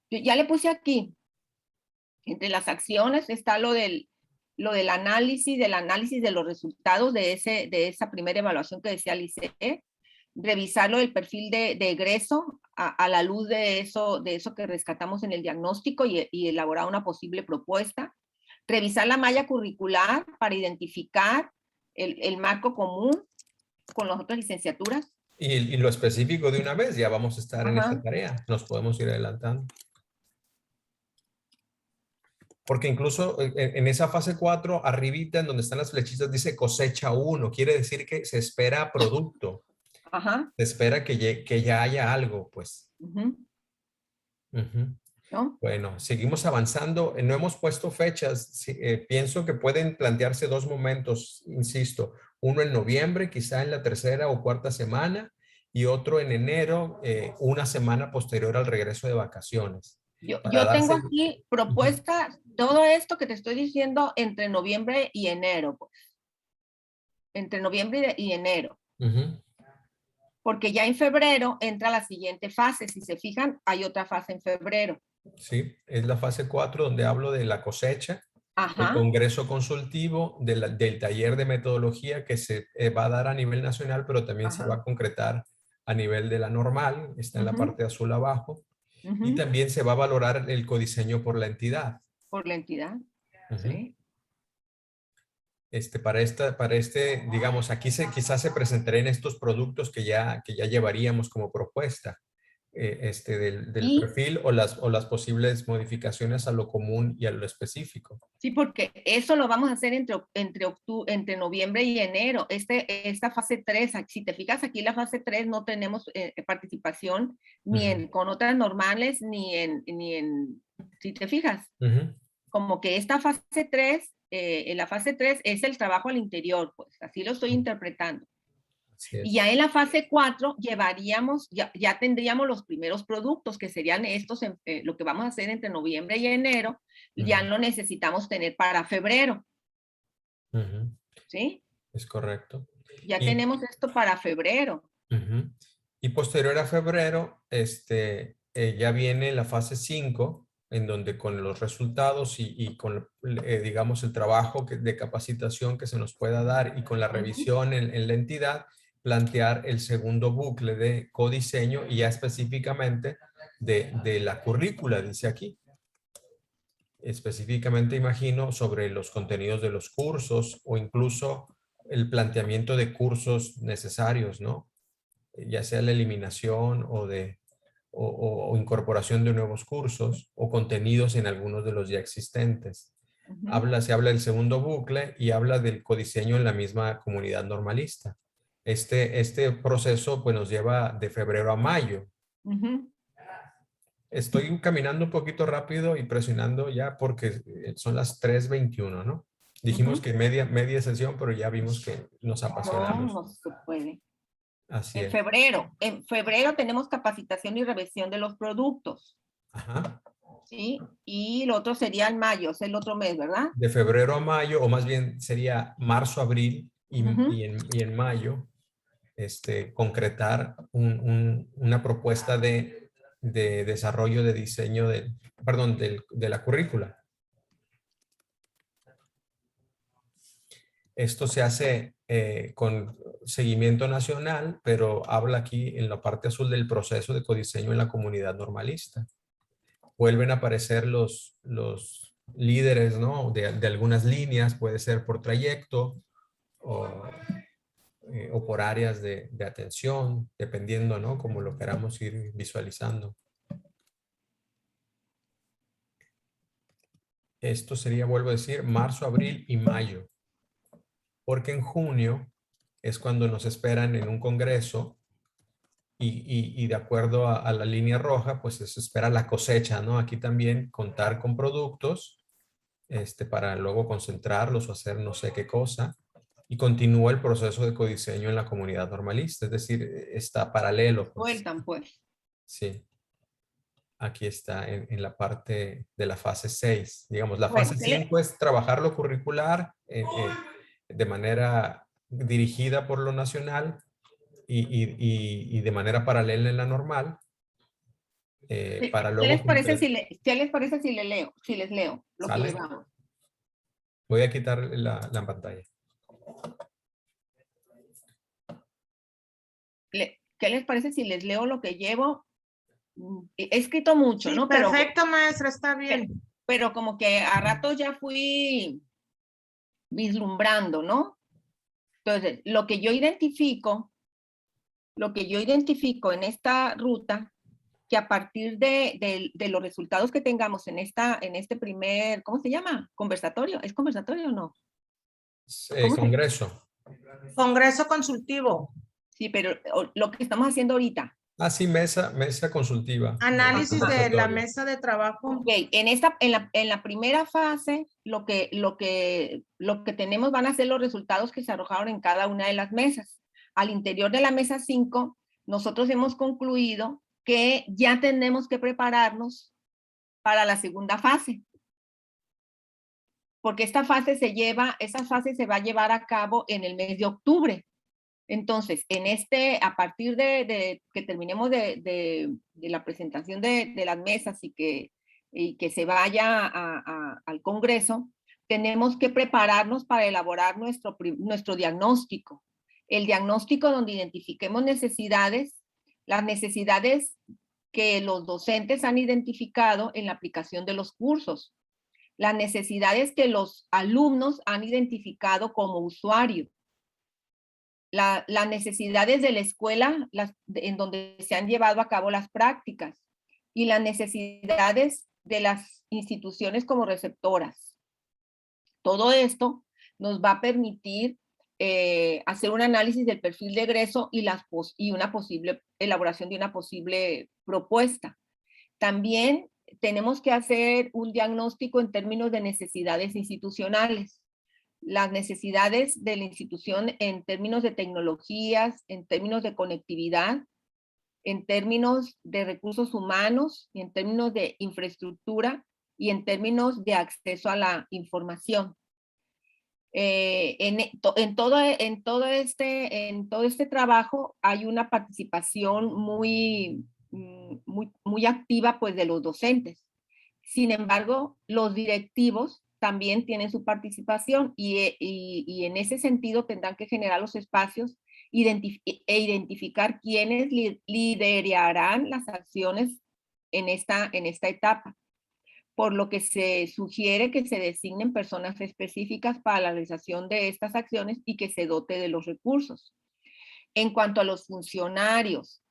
Yo ya le puse aquí, entre las acciones está lo del análisis de los resultados de esa primera evaluación que decía Lice, revisarlo del perfil de egreso a la luz de eso que rescatamos en el diagnóstico y elaborar una posible propuesta, revisar la malla curricular para identificar el marco común con las otras licenciaturas. Y lo específico de una vez, ya vamos a estar en Ajá. esta tarea, nos podemos ir adelantando. Porque incluso en esa fase 4, arribita, en donde están las flechitas, dice cosecha 1. Quiere decir que se espera producto. Ajá. Se espera que ya haya algo, pues. Uh-huh. Uh-huh. ¿No? Bueno, seguimos avanzando. No hemos puesto fechas. Sí, pienso que pueden plantearse dos momentos, insisto. Uno en noviembre, quizá en la tercera o cuarta semana, y otro en enero, una semana posterior al regreso de vacaciones. Yo Para tengo darse... aquí propuestas, todo esto que te estoy diciendo entre noviembre y enero, pues. Entre noviembre y enero. Uh-huh. Porque ya en febrero entra la siguiente fase. Si se fijan, hay otra fase en febrero. Sí, es la fase 4 donde hablo de la cosecha, Ajá. el congreso consultivo, del taller de metodología que se va a dar a nivel nacional, pero también Ajá. se va a concretar a nivel de la normal, está en la parte azul abajo, y también se va a valorar el codiseño por la entidad. Por la entidad, sí. Para este, digamos, aquí quizás se presentarían estos productos que ya llevaríamos como propuesta. Del perfil o las posibles modificaciones a lo común y a lo específico. Sí, porque eso lo vamos a hacer entre noviembre y enero. Esta fase 3, si te fijas aquí la fase 3 no tenemos participación ni con otras normales ni en, si te fijas, como que esta fase 3, en la fase 3 es el trabajo al interior, pues así lo estoy interpretando. Y ya en la fase 4 llevaríamos, ya tendríamos los primeros productos que serían estos, lo que vamos a hacer entre noviembre y enero, ya lo necesitamos tener para febrero. ¿Sí? Es correcto. Ya tenemos esto para febrero. Y posterior a febrero, ya viene la fase 5, en donde con los resultados y con, digamos, el trabajo de capacitación que se nos pueda dar y con la revisión en la entidad, plantear el segundo bucle de codiseño y ya específicamente de la currícula, dice aquí. Específicamente, imagino, sobre los contenidos de los cursos o incluso el planteamiento de cursos necesarios, ¿no? Ya sea la eliminación o incorporación de nuevos cursos o contenidos en algunos de los ya existentes. Se habla del segundo bucle y habla del codiseño en la misma comunidad normalista. Este proceso pues nos lleva de febrero a mayo. Estoy caminando un poquito rápido y presionando ya porque son las 3:21, ¿no? Dijimos que media sesión, pero ya vimos que nos apasionamos. No se puede. Así es. En febrero tenemos capacitación y revisión de los productos. Ajá. Sí, y lo otro sería en mayo, es el otro mes, ¿verdad? De febrero a mayo, o más bien sería marzo, abril y en mayo, concretar una propuesta de desarrollo de diseño de la currícula. Esto se hace con seguimiento nacional, pero habla aquí en la parte azul del proceso de codiseño en la comunidad normalista. Vuelven a aparecer los líderes, ¿no? de algunas líneas, puede ser por trayecto o por áreas de atención, dependiendo, ¿no? Como lo queramos ir visualizando. Esto sería, vuelvo a decir, marzo, abril y mayo. Porque en junio es cuando nos esperan en un congreso y de acuerdo a la línea roja, pues se espera la cosecha, ¿no? Aquí también contar con productos para luego concentrarlos o hacer no sé qué cosa. Y continúa el proceso de codiseño en la comunidad normalista, es decir, está paralelo. Pues. Vueltan, pues. Sí. Aquí está en la parte de la fase 6. Digamos, la fase 5 es trabajar lo curricular de manera dirigida por lo nacional y de manera paralela en la normal. Para ¿Qué luego les parece juntar- ¿qué les parece si les leo lo que ¿Sale? llevamos? Voy a quitar la pantalla. ¿Qué les parece si les leo lo que llevo? He escrito mucho, Sí, ¿no? perfecto, maestra, está bien. Pero como que a rato ya fui vislumbrando, ¿no? Entonces, lo que yo identifico en esta ruta, que a partir de los resultados que tengamos en este primer, ¿cómo se llama? ¿Conversatorio? ¿Es conversatorio o no? ¿Cómo se- Congreso. Congreso consultivo, Sí, pero lo que estamos haciendo ahorita. Ah, sí, mesa consultiva. análisis de la Conversatorio. mesa de trabajo. Ok, en la primera fase, lo que tenemos van a ser los resultados que se arrojaron en cada una de las mesas. Al interior de la mesa 5, nosotros hemos concluido que ya tenemos que prepararnos para la segunda fase. Porque esa fase se va a llevar a cabo en el mes de octubre. Entonces, a partir de que terminemos de la presentación de las mesas y que se vaya al Congreso, tenemos que prepararnos para elaborar nuestro diagnóstico. El diagnóstico donde identifiquemos las necesidades que los docentes han identificado en la aplicación de los cursos, las necesidades que los alumnos han identificado como usuarios, las necesidades de la escuela en donde se han llevado a cabo las prácticas y las necesidades de las instituciones como receptoras. Todo esto nos va a permitir hacer un análisis del perfil de egreso y una posible elaboración de una posible propuesta. También tenemos que hacer un diagnóstico en términos de necesidades institucionales. Las necesidades de la institución en términos de tecnologías, en términos de conectividad, en términos de recursos humanos, y en términos de infraestructura y en términos de acceso a la información. En todo este trabajo hay una participación muy activa pues de los docentes. Sin embargo, los directivos también tienen su participación y en ese sentido tendrán que generar los espacios e identificar quiénes liderarán las acciones en esta etapa, por lo que se sugiere que se designen personas específicas para la realización de estas acciones y que se dote de los recursos. En cuanto a los funcionarios,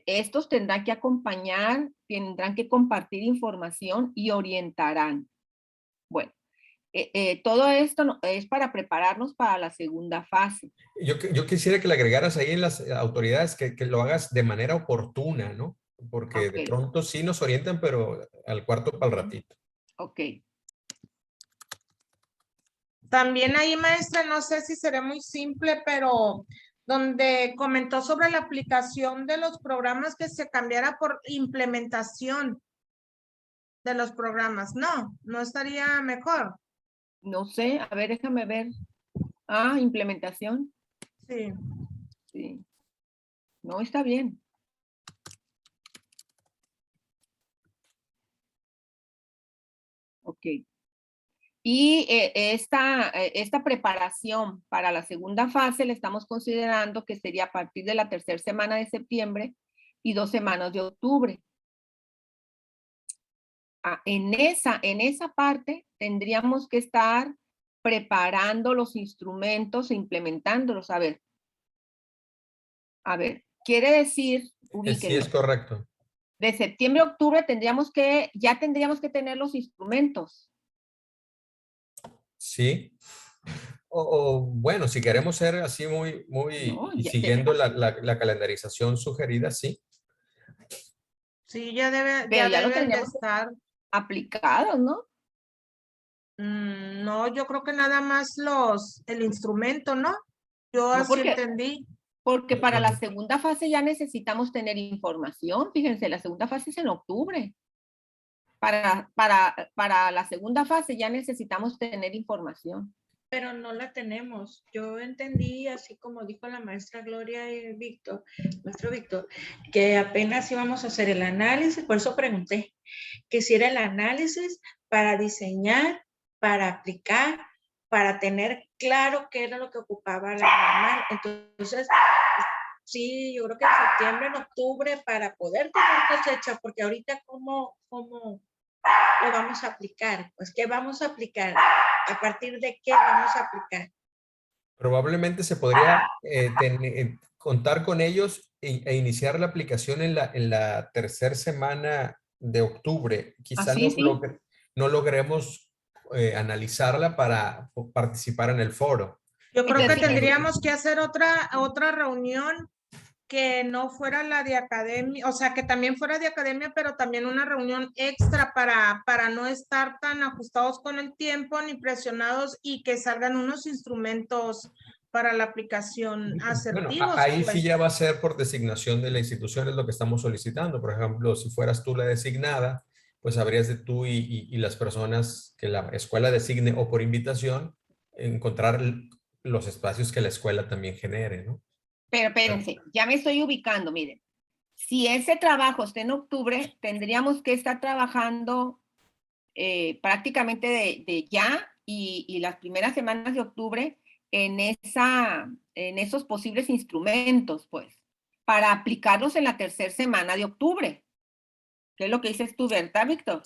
estos tendrán que acompañar, tendrán que compartir información y orientarán. Bueno, todo esto es para prepararnos para la segunda fase. Yo quisiera que le agregaras ahí en las autoridades que lo hagas de manera oportuna, ¿no? Porque Ok. de pronto sí nos orientan, pero al cuarto para el ratito. Ok. También ahí, maestra, no sé si será muy simple, pero donde comentó sobre la aplicación de los programas, que se cambiara por implementación de los programas. No estaría mejor. No sé, a ver, déjame ver. Ah, implementación. Sí. Sí. No, está bien. Ok. Y esta preparación para la segunda fase la estamos considerando que sería a partir de la tercera semana de septiembre y 2 semanas de octubre. En esa parte tendríamos que estar preparando los instrumentos e implementándolos. A ver, quiere decir, Sí, es correcto. de septiembre a octubre ya tendríamos que tener los instrumentos. Sí. O bueno, si queremos ser así muy No, y ya siguiendo la calendarización sugerida, sí. Sí, ya pero ya lo deben de tendríamos estar. aplicados, ¿no? No, yo creo que nada más el instrumento, ¿no? Yo No, así entendí. porque para la segunda fase ya necesitamos tener información. Fíjense, la segunda fase es en octubre. Para la segunda fase ya necesitamos tener información. pero no la tenemos. Yo entendí, así como dijo la maestra Gloria y Víctor, maestro Víctor, que apenas íbamos a hacer el análisis, por eso pregunté, que si era el análisis para diseñar, para aplicar, para tener claro qué era lo que ocupaba la normal. Entonces, sí, yo creo que en septiembre, en octubre, para poder tener cosecha, porque ahorita ¿cómo lo vamos a aplicar? Pues, ¿qué vamos a aplicar? ¿A partir de qué vamos a aplicar? Probablemente se podría contar con ellos e iniciar la aplicación en la tercera semana de octubre. Quizá Así, sí. no logremos analizarla para participar en el foro. Yo creo que Entonces, tendríamos que hacer otra reunión que no fuera la de academia, o sea, que también fuera de academia, pero también una reunión extra para no estar tan ajustados con el tiempo ni presionados y que salgan unos instrumentos para la aplicación Bueno, asertivos. ahí Pues. sí ya va a ser por designación de la institución, es lo que estamos solicitando. Por ejemplo, si fueras tú la designada, pues habrías de tú y las personas que la escuela designe o por invitación, encontrar los espacios que la escuela también genere, ¿no? Pero espérense, ya me estoy ubicando, miren. Si ese trabajo está en octubre, tendríamos que estar trabajando prácticamente de ya y las primeras semanas de octubre en esos posibles instrumentos, pues, para aplicarlos en la tercera semana de octubre. ¿Qué es lo que dices tú, verdad, Víctor?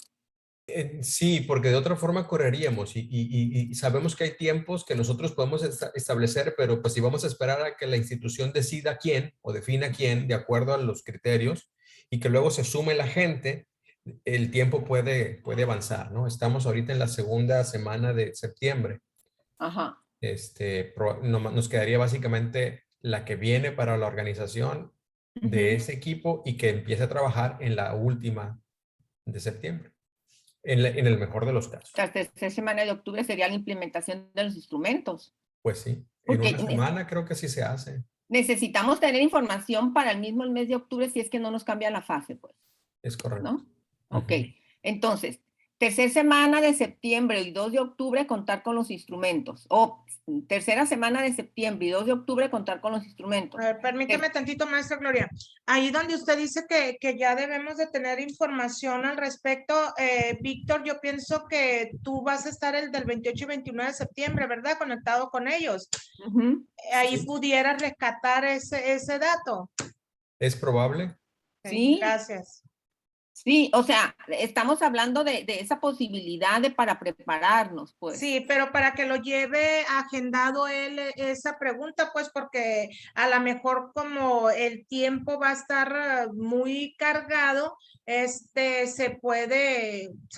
Sí, porque de otra forma correríamos y sabemos que hay tiempos que nosotros podemos establecer, pero pues si vamos a esperar a que la institución decida quién o defina quién de acuerdo a los criterios y que luego se sume la gente, el tiempo puede avanzar, ¿no? Estamos ahorita en la segunda semana de septiembre. Ajá. Nos quedaría básicamente la que viene para la organización de ese equipo y que empiece a trabajar en la última de septiembre. En el mejor de los casos. La tercera semana de octubre sería la implementación de los instrumentos. Pues sí, en Porque una semana creo que sí se hace. necesitamos tener información para el mismo mes de octubre si es que no nos cambia la fase, pues. Es correcto. ¿No? Ok. Entonces, tercera semana de septiembre y 2 de octubre contar con los instrumentos. O tercera semana de septiembre y 2 de octubre contar con los instrumentos. A ver, permíteme tantito, maestra Gloria. Ahí donde usted dice que ya debemos de tener información al respecto, Víctor, yo pienso que tú vas a estar el del 28 y 29 de septiembre, ¿verdad? Conectado con ellos. Ahí Sí. pudieras rescatar ese dato. ¿Es probable? Sí. Gracias. Sí, o sea, estamos hablando de esa posibilidad para prepararnos, pues. Sí, pero para que lo lleve agendado él esa pregunta, pues porque a lo mejor como el tiempo va a estar muy cargado, se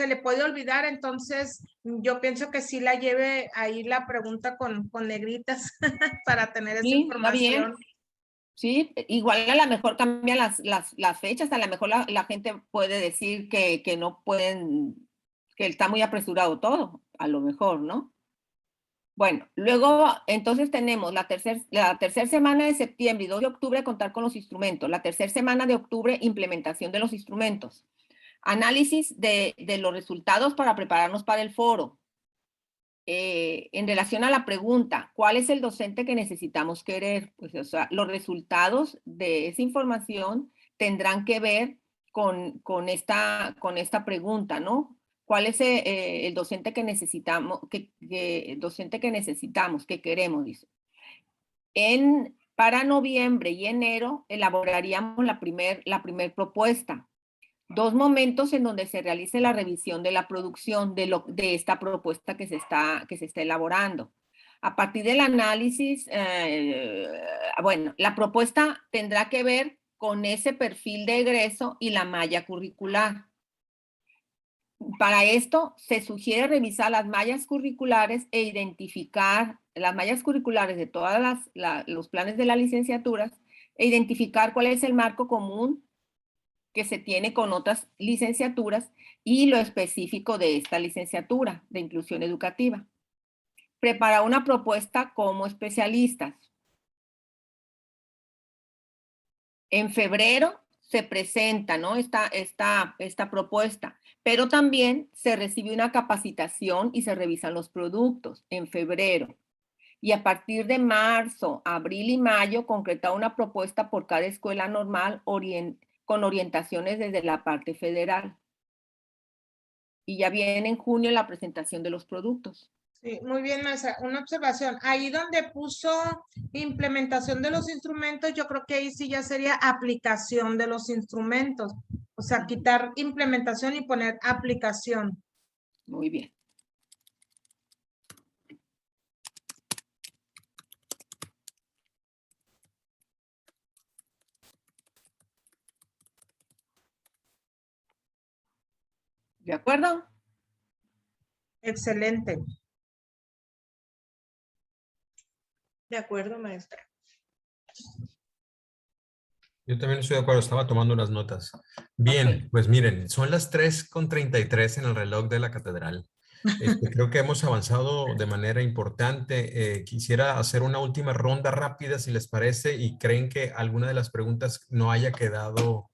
le puede olvidar, entonces yo pienso que sí la lleve ahí la pregunta con negritas para tener esa información. Bien. Sí, igual a lo mejor cambian las fechas, a lo mejor la gente puede decir que no pueden, que está muy apresurado todo, a lo mejor, ¿no? Bueno, luego entonces tenemos la tercera semana de septiembre y 2 de octubre contar con los instrumentos, la tercera semana de octubre implementación de los instrumentos, análisis de los resultados para prepararnos para el foro. En relación a la pregunta, ¿cuál es el docente que necesitamos querer? Pues, o sea, los resultados de esa información tendrán que ver con esta pregunta, ¿no? ¿Cuál es el docente que necesitamos, que queremos? Dice. Para noviembre y enero elaboraríamos la primer propuesta. 2 momentos en donde se realice la revisión de la producción de esta propuesta que se está elaborando. A partir del análisis, bueno, la propuesta tendrá que ver con ese perfil de egreso y la malla curricular. Para esto, se sugiere revisar las mallas curriculares e identificar las mallas curriculares de todos los planes de las licenciaturas e identificar cuál es el marco común que se tiene con otras licenciaturas y lo específico de esta licenciatura de inclusión educativa. Preparar una propuesta como especialistas. En febrero se presenta, ¿no? esta propuesta, pero también se recibe una capacitación y se revisan los productos en febrero. Y a partir de marzo, abril y mayo, concreta una propuesta por cada escuela normal con orientaciones desde la parte federal. Y ya viene en junio la presentación de los productos. Sí, muy bien, maestra. Una observación. Ahí donde puso implementación de los instrumentos, yo creo que ahí sí ya sería aplicación de los instrumentos. O sea, quitar implementación y poner aplicación. Muy bien. ¿De acuerdo? Excelente. De acuerdo, maestra. Yo también estoy de acuerdo, estaba tomando unas notas. Bien, pues miren, son las 3:33 en el reloj de la catedral. Creo que hemos avanzado de manera importante. Quisiera hacer una última ronda rápida, si les parece, y creen que alguna de las preguntas no haya quedado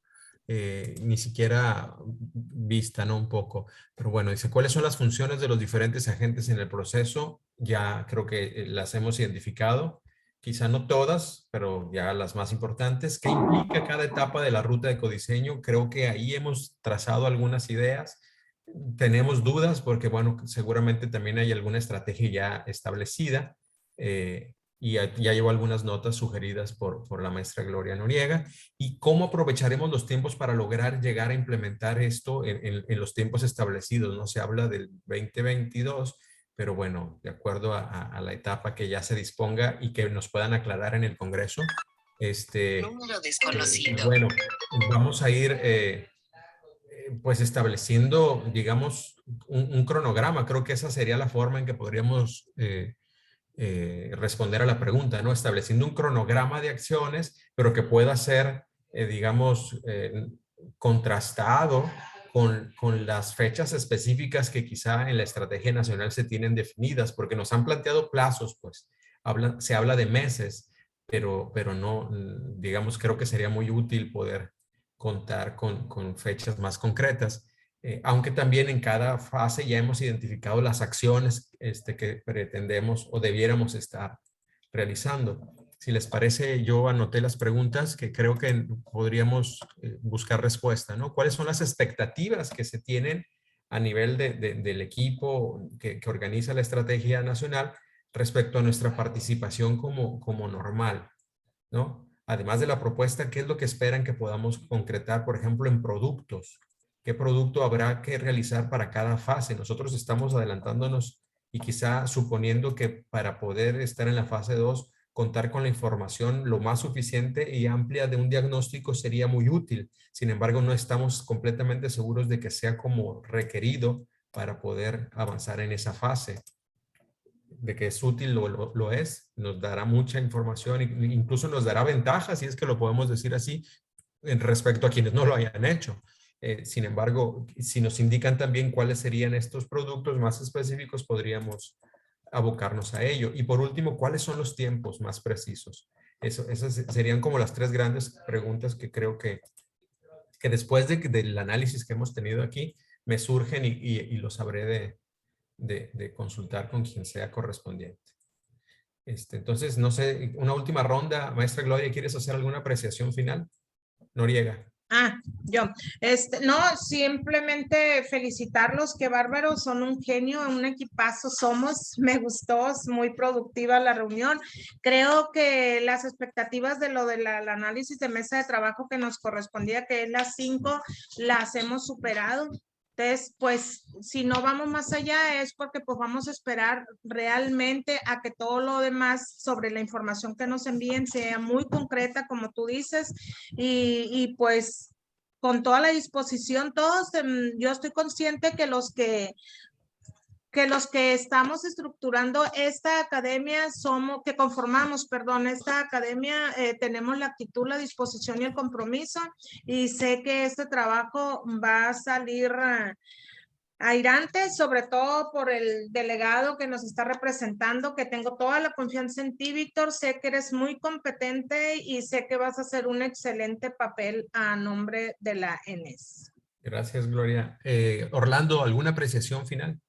ni siquiera vista, ¿no? Un poco. Pero bueno, dice, ¿cuáles son las funciones de los diferentes agentes en el proceso? Ya creo que las hemos identificado. Quizá no todas, pero ya las más importantes. ¿Qué implica cada etapa de la ruta de ecodiseño? Creo que ahí hemos trazado algunas ideas. Tenemos dudas porque, bueno, seguramente también hay alguna estrategia ya establecida y ya llevo algunas notas sugeridas por la maestra Gloria Noriega. ¿Y cómo aprovecharemos los tiempos para lograr llegar a implementar esto en los tiempos establecidos? No se habla del 2022, pero bueno, de acuerdo a la etapa que ya se disponga y que nos puedan aclarar en el Congreso. Número desconocido. Bueno, vamos a ir pues estableciendo, digamos, un cronograma. Creo que esa sería la forma en que podríamos responder a la pregunta, ¿no? Estableciendo un cronograma de acciones, pero que pueda ser, digamos, contrastado con las fechas específicas que quizá en la estrategia nacional se tienen definidas, porque nos han planteado plazos, pues se habla de meses, pero no, digamos, creo que sería muy útil poder contar con fechas más concretas. Aunque también en cada fase ya hemos identificado las acciones que pretendemos o debiéramos estar realizando. Si les parece, yo anoté las preguntas que creo que podríamos buscar respuesta, ¿no? ¿Cuáles son las expectativas que se tienen a nivel del equipo que organiza la estrategia nacional respecto a nuestra participación como normal, ¿no? Además de la propuesta, ¿qué es lo que esperan que podamos concretar, por ejemplo, en productos? ¿Qué producto habrá que realizar para cada fase? Nosotros estamos adelantándonos y quizá suponiendo que para poder estar en la fase 2, contar con la información lo más suficiente y amplia de un diagnóstico sería muy útil. Sin embargo, no estamos completamente seguros de que sea como requerido para poder avanzar en esa fase. De que es útil lo es, nos dará mucha información e incluso nos dará ventajas, si es que lo podemos decir así, en respecto a quienes no lo hayan hecho. Sin embargo, si nos indican también cuáles serían estos productos más específicos, podríamos abocarnos a ello. Y por último, ¿cuáles son los tiempos más precisos? Esas serían como las tres grandes preguntas que creo que después del análisis que hemos tenido aquí, me surgen y lo sabré de consultar con quien sea correspondiente. Entonces, no sé, una última ronda. Maestra Gloria, ¿quieres hacer alguna apreciación final? Noriega. Yo. No, simplemente felicitarlos, qué bárbaros, son un genio, un equipazo somos, me gustó, es muy productiva la reunión. Creo que las expectativas de lo del análisis de mesa de trabajo que nos correspondía, que es las 5, las hemos superado. Entonces, pues, si no vamos más allá es porque pues vamos a esperar realmente a que todo lo demás sobre la información que nos envíen sea muy concreta, como tú dices, y pues con toda la disposición todos, yo estoy consciente que los que estamos estructurando esta academia que conformamos, perdón, esta academia, tenemos la actitud, la disposición y el compromiso, y sé que este trabajo va a salir Airante, sobre todo por el delegado que nos está representando, que tengo toda la confianza en ti, Víctor. Sé que eres muy competente y sé que vas a hacer un excelente papel a nombre de la ENES. Gracias, Gloria. Orlando, ¿alguna apreciación final?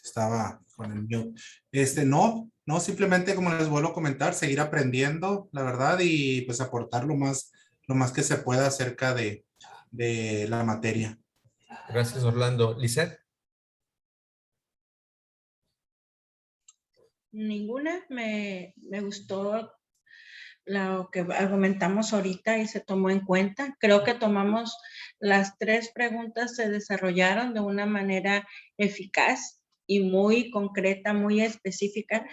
Estaba con el mute. No, simplemente como les vuelvo a comentar, seguir aprendiendo, la verdad, y pues aportar lo más que se pueda acerca de la materia. Gracias, Orlando. Lisette. Ninguna, me gustó lo que argumentamos ahorita y se tomó en cuenta. Creo que tomamos las 3 preguntas, se desarrollaron de una manera eficaz y muy concreta, muy específica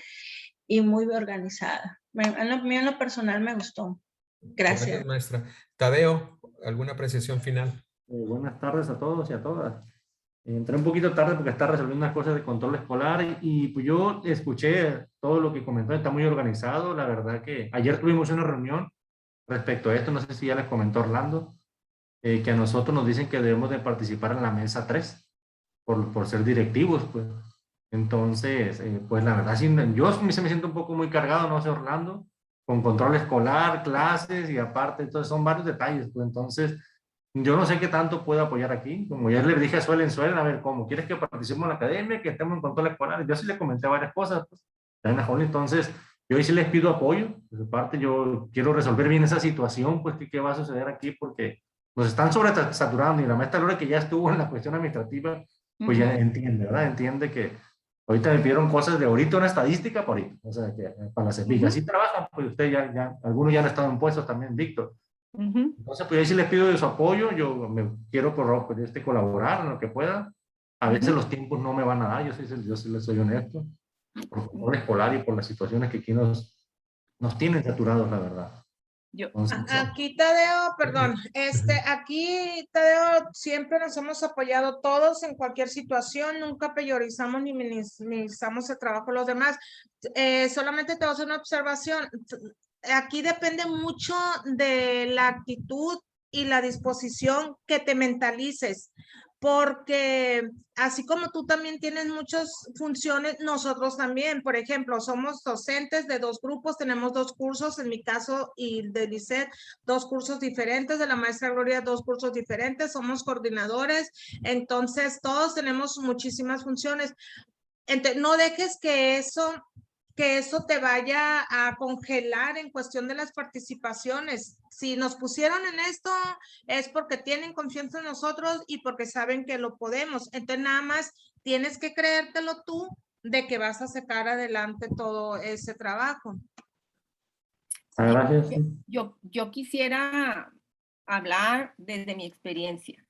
y muy organizada. En lo personal me gustó. Gracias. Gracias, maestra. Tadeo, ¿alguna apreciación final? Buenas tardes a todos y a todas. Entré un poquito tarde porque está resolviendo unas cosas de control escolar y pues yo escuché todo lo que comentó, está muy organizado. La verdad que ayer tuvimos una reunión respecto a esto, no sé si ya les comentó Orlando, que a nosotros nos dicen que debemos de participar en la mesa 3 por ser directivos, pues. Entonces, pues la verdad, yo me siento un poco muy cargado, no sé, Orlando, con control escolar, clases y aparte, entonces son varios detalles, pues entonces yo no sé qué tanto puedo apoyar aquí. Como ya le dije a Suelen, a ver, ¿cómo quieres que participemos en la academia, que estemos en control escolar? Yo sí le comenté varias cosas, pues, entonces yo ahí sí les pido apoyo. De parte, yo quiero resolver bien esa situación, pues, ¿qué va a suceder aquí? Porque nos están sobresaturando y la maestra Lore, que ya estuvo en la cuestión administrativa, pues ya entiende, ¿verdad? Entiende que ahorita me pidieron cosas de ahorita, una estadística por ahorita, o sea, que para la CEPIC. Así trabajan, pues ustedes algunos ya han estado en puestos también, Víctor. Entonces, pues ahí sí les pido de su apoyo, yo me quiero colaborar en lo que pueda. A veces los tiempos no me van a dar, yo sí les soy honesto, por control escolar y por las situaciones que aquí nos tienen saturados, la verdad. Entonces, Aquí, Tadeo, perdón, aquí, Tadeo, siempre nos hemos apoyado todos en cualquier situación, nunca peyorizamos ni minimizamos el trabajo de los demás. Solamente te voy a hacer una observación. Aquí depende mucho de la actitud y la disposición que te mentalices, porque así como tú también tienes muchas funciones, nosotros también. Por ejemplo, somos docentes de 2 grupos, tenemos 2 cursos, en mi caso y de Lisette, 2 cursos diferentes, de la maestra Gloria 2 cursos diferentes, somos coordinadores, entonces todos tenemos muchísimas funciones. Entonces, no dejes que eso te vaya a congelar en cuestión de las participaciones. Si nos pusieron en esto es porque tienen confianza en nosotros y porque saben que lo podemos. Entonces nada más tienes que creértelo tú de que vas a sacar adelante todo ese trabajo. gracias. Yo quisiera hablar desde mi experiencia.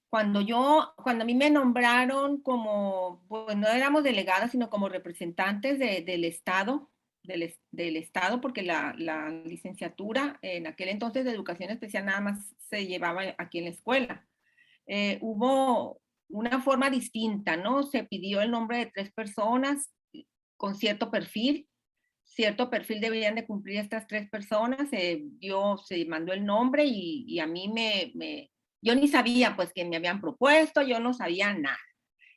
Cuando a mí me nombraron como, pues no éramos delegadas, sino como representantes del Estado, del Estado, porque la licenciatura en aquel entonces de educación especial nada más se llevaba aquí en la escuela. Hubo una forma distinta, ¿no? Se pidió el nombre de 3 personas con cierto perfil deberían de cumplir estas 3 personas, se mandó el nombre y a mí yo ni sabía pues que me habían propuesto, yo no sabía nada.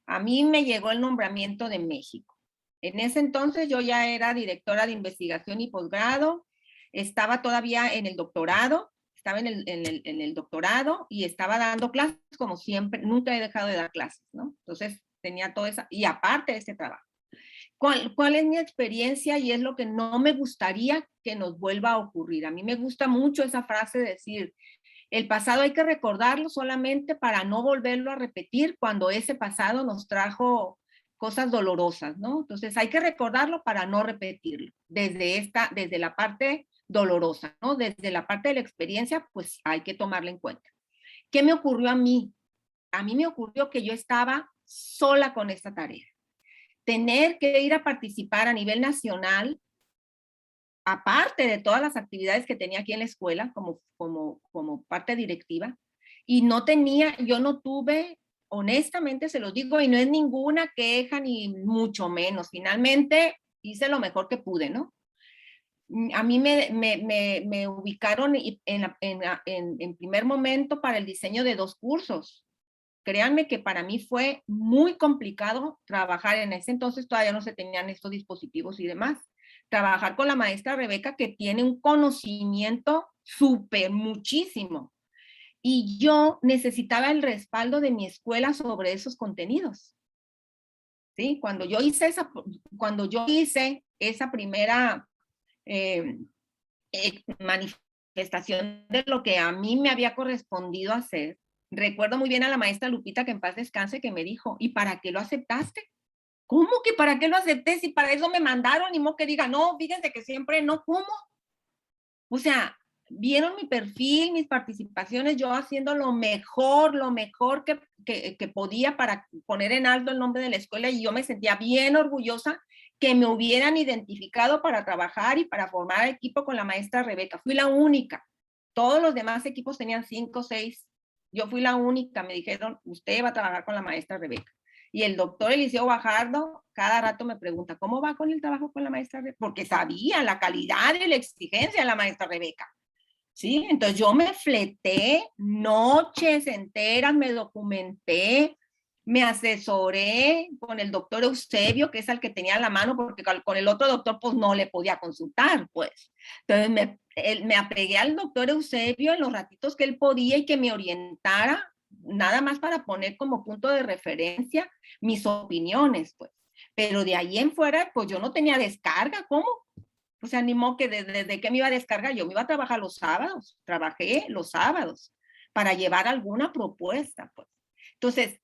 A mí me llegó el nombramiento de México. En ese entonces yo ya era directora de investigación y posgrado, estaba todavía en el doctorado, estaba en el doctorado y estaba dando clases como siempre, nunca he dejado de dar clases, ¿no? Entonces tenía todo eso, y aparte de ese trabajo. ¿Cuál es mi experiencia? Y es lo que no me gustaría que nos vuelva a ocurrir. A mí me gusta mucho esa frase de decir, el pasado hay que recordarlo solamente para no volverlo a repetir cuando ese pasado nos trajo cosas dolorosas, ¿no? Entonces hay que recordarlo para no repetirlo. Desde la parte dolorosa, ¿no? Desde la parte de la experiencia, pues hay que tomarla en cuenta. ¿Qué me ocurrió a mí? A mí me ocurrió que yo estaba sola con esta tarea. Tener que ir a participar a nivel nacional, aparte de todas las actividades que tenía aquí en la escuela como parte directiva, y yo no tuve, honestamente se los digo, y no es ninguna queja ni mucho menos, finalmente hice lo mejor que pude, ¿no? A mí me ubicaron en primer momento para el diseño de 2 cursos, créanme que para mí fue muy complicado trabajar en ese entonces, todavía no se tenían estos dispositivos y demás. Trabajar con la maestra Rebeca, que tiene un conocimiento súper muchísimo. Y yo necesitaba el respaldo de mi escuela sobre esos contenidos. ¿Sí? Cuando yo hice esa primera manifestación de lo que a mí me había correspondido hacer, recuerdo muy bien a la maestra Lupita, que en paz descanse, que me dijo, ¿y para qué lo aceptaste? ¿Cómo que para qué lo acepté? Si para eso me mandaron, ni modo que diga, no, fíjense que siempre no, ¿cómo? O sea, vieron mi perfil, mis participaciones, yo haciendo lo mejor que podía para poner en alto el nombre de la escuela, y yo me sentía bien orgullosa que me hubieran identificado para trabajar y para formar equipo con la maestra Rebeca. Fui la única. Todos los demás equipos tenían 5 o 6. Yo fui la única. Me dijeron, usted va a trabajar con la maestra Rebeca. Y el doctor Eliseo Bajardo cada rato me pregunta, ¿cómo va con el trabajo con la maestra Rebeca? Porque sabía la calidad y la exigencia de la maestra Rebeca. ¿Sí? Entonces yo me fleté noches enteras, me documenté, me asesoré con el doctor Eusebio, que es el que tenía la mano, porque con el otro doctor pues no le podía consultar, pues. Entonces me apegué al doctor Eusebio en los ratitos que él podía y que me orientara, nada más para poner como punto de referencia mis opiniones, pues. Pero de ahí en fuera, pues yo no tenía descarga, ¿cómo? O sea, ni modo que desde que me iba a descargar, yo me iba a trabajar los sábados, trabajé los sábados para llevar alguna propuesta, pues. Entonces,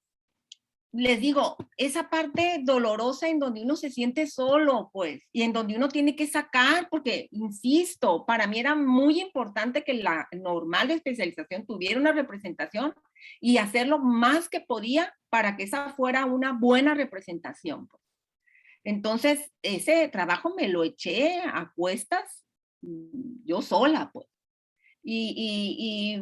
les digo, esa parte dolorosa en donde uno se siente solo, pues, y en donde uno tiene que sacar, porque, insisto, para mí era muy importante que la normal de especialización tuviera una representación y hacer lo más que podía para que esa fuera una buena representación, pues. Entonces, ese trabajo me lo eché a cuestas yo sola, pues. Y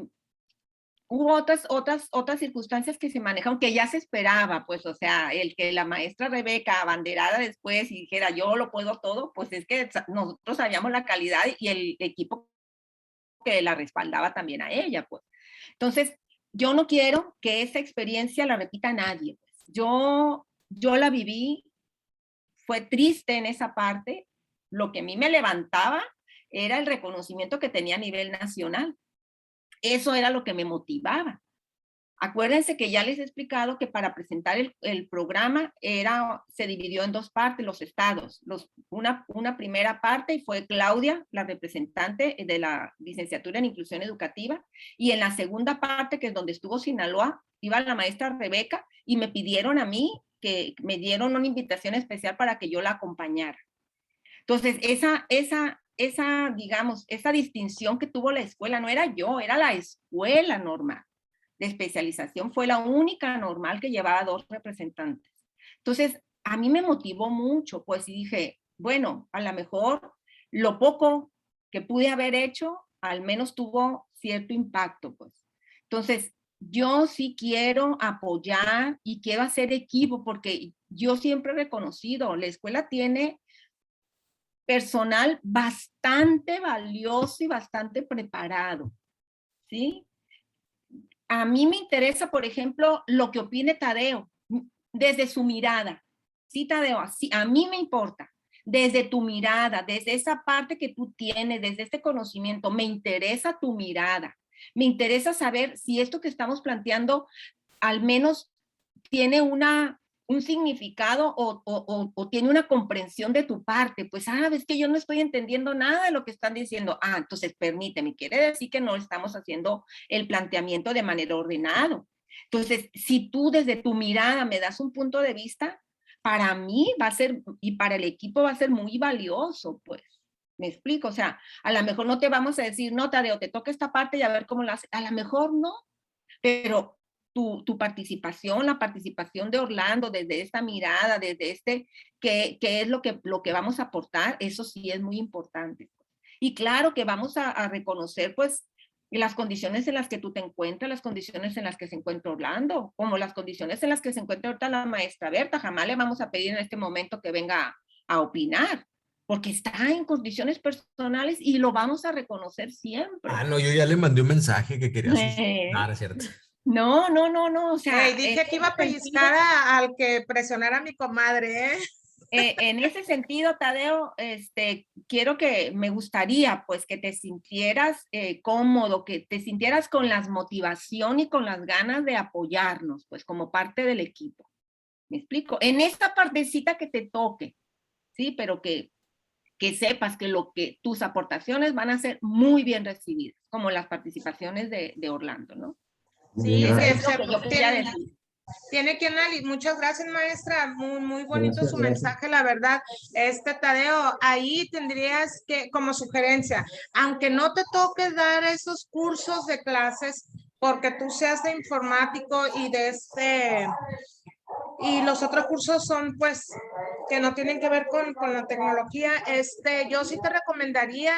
hubo otras circunstancias que se manejaron, que ya se esperaba, pues, o sea, el que la maestra Rebeca abanderara después y dijera, yo lo puedo todo, pues es que nosotros sabíamos la calidad y el equipo que la respaldaba también a ella, pues. Entonces, yo no quiero que esa experiencia la repita nadie, pues. Yo la viví. Fue triste en esa parte. Lo que a mí me levantaba era el reconocimiento que tenía a nivel nacional. Eso era lo que me motivaba. Acuérdense que ya les he explicado que para presentar el programa se dividió en 2 partes, los estados. Una primera parte, y fue Claudia, la representante de la licenciatura en inclusión educativa, y en la segunda parte, que es donde estuvo Sinaloa, iba la maestra Rebeca, y me pidieron a mí que me dieron una invitación especial para que yo la acompañara. Entonces, digamos, esa distinción que tuvo la escuela, no era yo, era la escuela normal de especialización, fue la única normal que llevaba 2 representantes. Entonces, a mí me motivó mucho, pues, y dije, bueno, a lo mejor lo poco que pude haber hecho, al menos tuvo cierto impacto, pues. Entonces, yo sí quiero apoyar y quiero hacer equipo, porque yo siempre he reconocido, la escuela tiene personal bastante valioso y bastante preparado, ¿sí? A mí me interesa, por ejemplo, lo que opine Tadeo, desde su mirada. Sí, Tadeo, sí, a mí me importa. Desde tu mirada, desde esa parte que tú tienes, desde este conocimiento, me interesa tu mirada. Me interesa saber si esto que estamos planteando al menos tiene un significado o tiene una comprensión de tu parte. Pues, ves que yo no estoy entendiendo nada de lo que están diciendo. Entonces permíteme, quiere decir que no estamos haciendo el planteamiento de manera ordenada. Entonces, si tú desde tu mirada me das un punto de vista, para mí va a ser, y para el equipo va a ser muy valioso, pues. ¿Me explico? O sea, a lo mejor no te vamos a decir, no, Tadeo, te toca esta parte y a ver cómo la haces. A lo mejor no, pero tu participación, la participación de Orlando desde esta mirada, desde qué es lo que vamos a aportar, eso sí es muy importante. Y claro que vamos a reconocer, pues, las condiciones en las que tú te encuentras, las condiciones en las que se encuentra Orlando, como las condiciones en las que se encuentra ahorita la maestra Berta. Jamás le vamos a pedir en este momento que venga a opinar, porque está en condiciones personales y lo vamos a reconocer siempre. No, yo ya le mandé un mensaje que quería sus... es cierto. O sea, Ey, dije que iba a pellizcar al que presionara a mi comadre, ¿eh? En ese sentido, Tadeo, me gustaría pues que te sintieras cómodo, que te sintieras con la motivación y con las ganas de apoyarnos, pues como parte del equipo. ¿Me explico? En esta partecita que te toque, ¿sí? Pero que sepas que tus aportaciones van a ser muy bien recibidas, como las participaciones de Orlando, ¿no? Sí, Es lo que yo quería decir. Tiene que analizar. Muchas gracias, maestra. Muy bonito Gracias, su gracias. mensaje, la verdad. Tadeo, ahí tendrías que, como sugerencia, aunque no te toque dar esos cursos de clases, porque tú seas de informático y y los otros cursos son, pues, que no tienen que ver con la tecnología, yo sí te recomendaría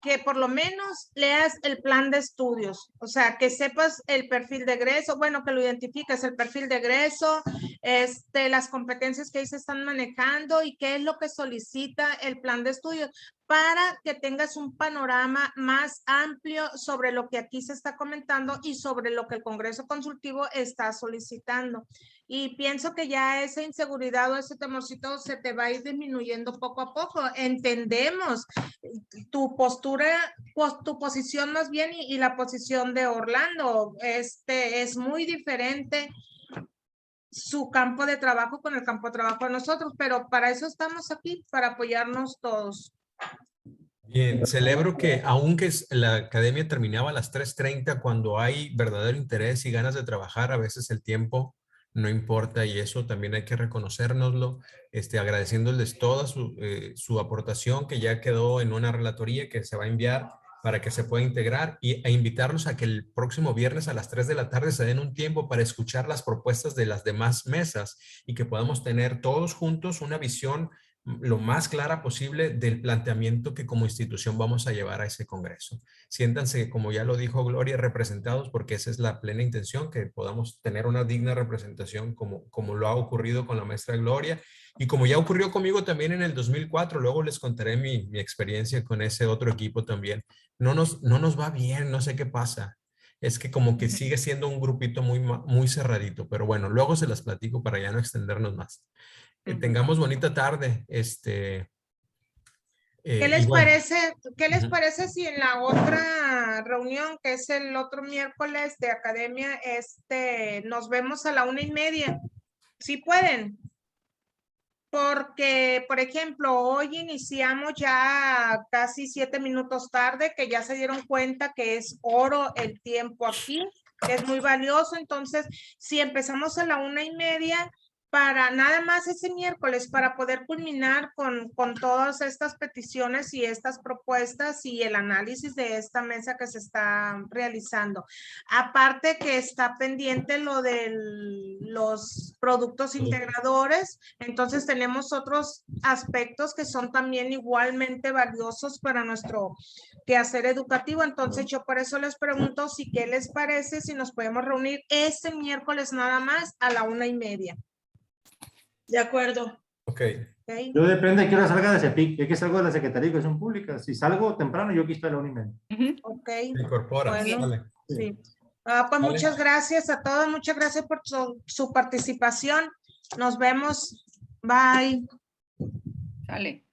que por lo menos leas el plan de estudios, o sea, que sepas el perfil de egreso, bueno, que lo identifiques, el perfil de egreso, las competencias que ahí se están manejando y qué es lo que solicita el plan de estudios para que tengas un panorama más amplio sobre lo que aquí se está comentando y sobre lo que el Congreso Consultivo está solicitando. Y pienso que ya esa inseguridad o ese temorcito se te va a ir disminuyendo poco a poco. Entendemos tu postura, tu posición más bien y la posición de Orlando. Es muy diferente su campo de trabajo con el campo de trabajo de nosotros, pero para eso estamos aquí, para apoyarnos todos. Bien, celebro que aunque la academia terminaba a las 3:30, cuando hay verdadero interés y ganas de trabajar, a veces el tiempo no importa y eso también hay que reconocérnoslo, agradeciéndoles toda su aportación que ya quedó en una relatoría que se va a enviar para que se pueda integrar e invitarlos a que el próximo viernes a las 3 de la tarde se den un tiempo para escuchar las propuestas de las demás mesas y que podamos tener todos juntos una visión lo más clara posible del planteamiento que como institución vamos a llevar a ese congreso. Siéntanse, como ya lo dijo Gloria, representados, porque esa es la plena intención, que podamos tener una digna representación como lo ha ocurrido con la maestra Gloria y como ya ocurrió conmigo también en el 2004. Luego les contaré mi experiencia con ese otro equipo también. No nos va bien, no sé qué pasa. Es que como que sigue siendo un grupito muy cerradito, pero bueno, luego se las platico para ya no extendernos más. Que tengamos bonita tarde. ¿Qué les Igual. parece? ¿Qué les parece si en la otra reunión, que es el otro miércoles de academia, nos vemos a la 1:30? ¿Sí pueden? Porque, por ejemplo, hoy iniciamos ya casi 7 minutos tarde, que ya se dieron cuenta que es oro el tiempo aquí, que es muy valioso. Entonces, si empezamos a la 1:30, para nada más ese miércoles, para poder culminar con todas estas peticiones y estas propuestas y el análisis de esta mesa que se está realizando. Aparte que está pendiente lo de los productos integradores, entonces tenemos otros aspectos que son también igualmente valiosos para nuestro quehacer educativo. Entonces yo por eso les pregunto si qué les parece si nos podemos reunir este miércoles nada más a la 1:30. De acuerdo. Okay. Yo depende de qué hora salga de CEPIC. Es que salgo de la Secretaría de Educación Pública. Si salgo temprano, yo aquí estoy a la 1:30. Ok. Te incorporas. Bueno, Vale. sí. Pues Vale. muchas gracias a todos. Muchas gracias por su participación. Nos vemos. Bye. Sale.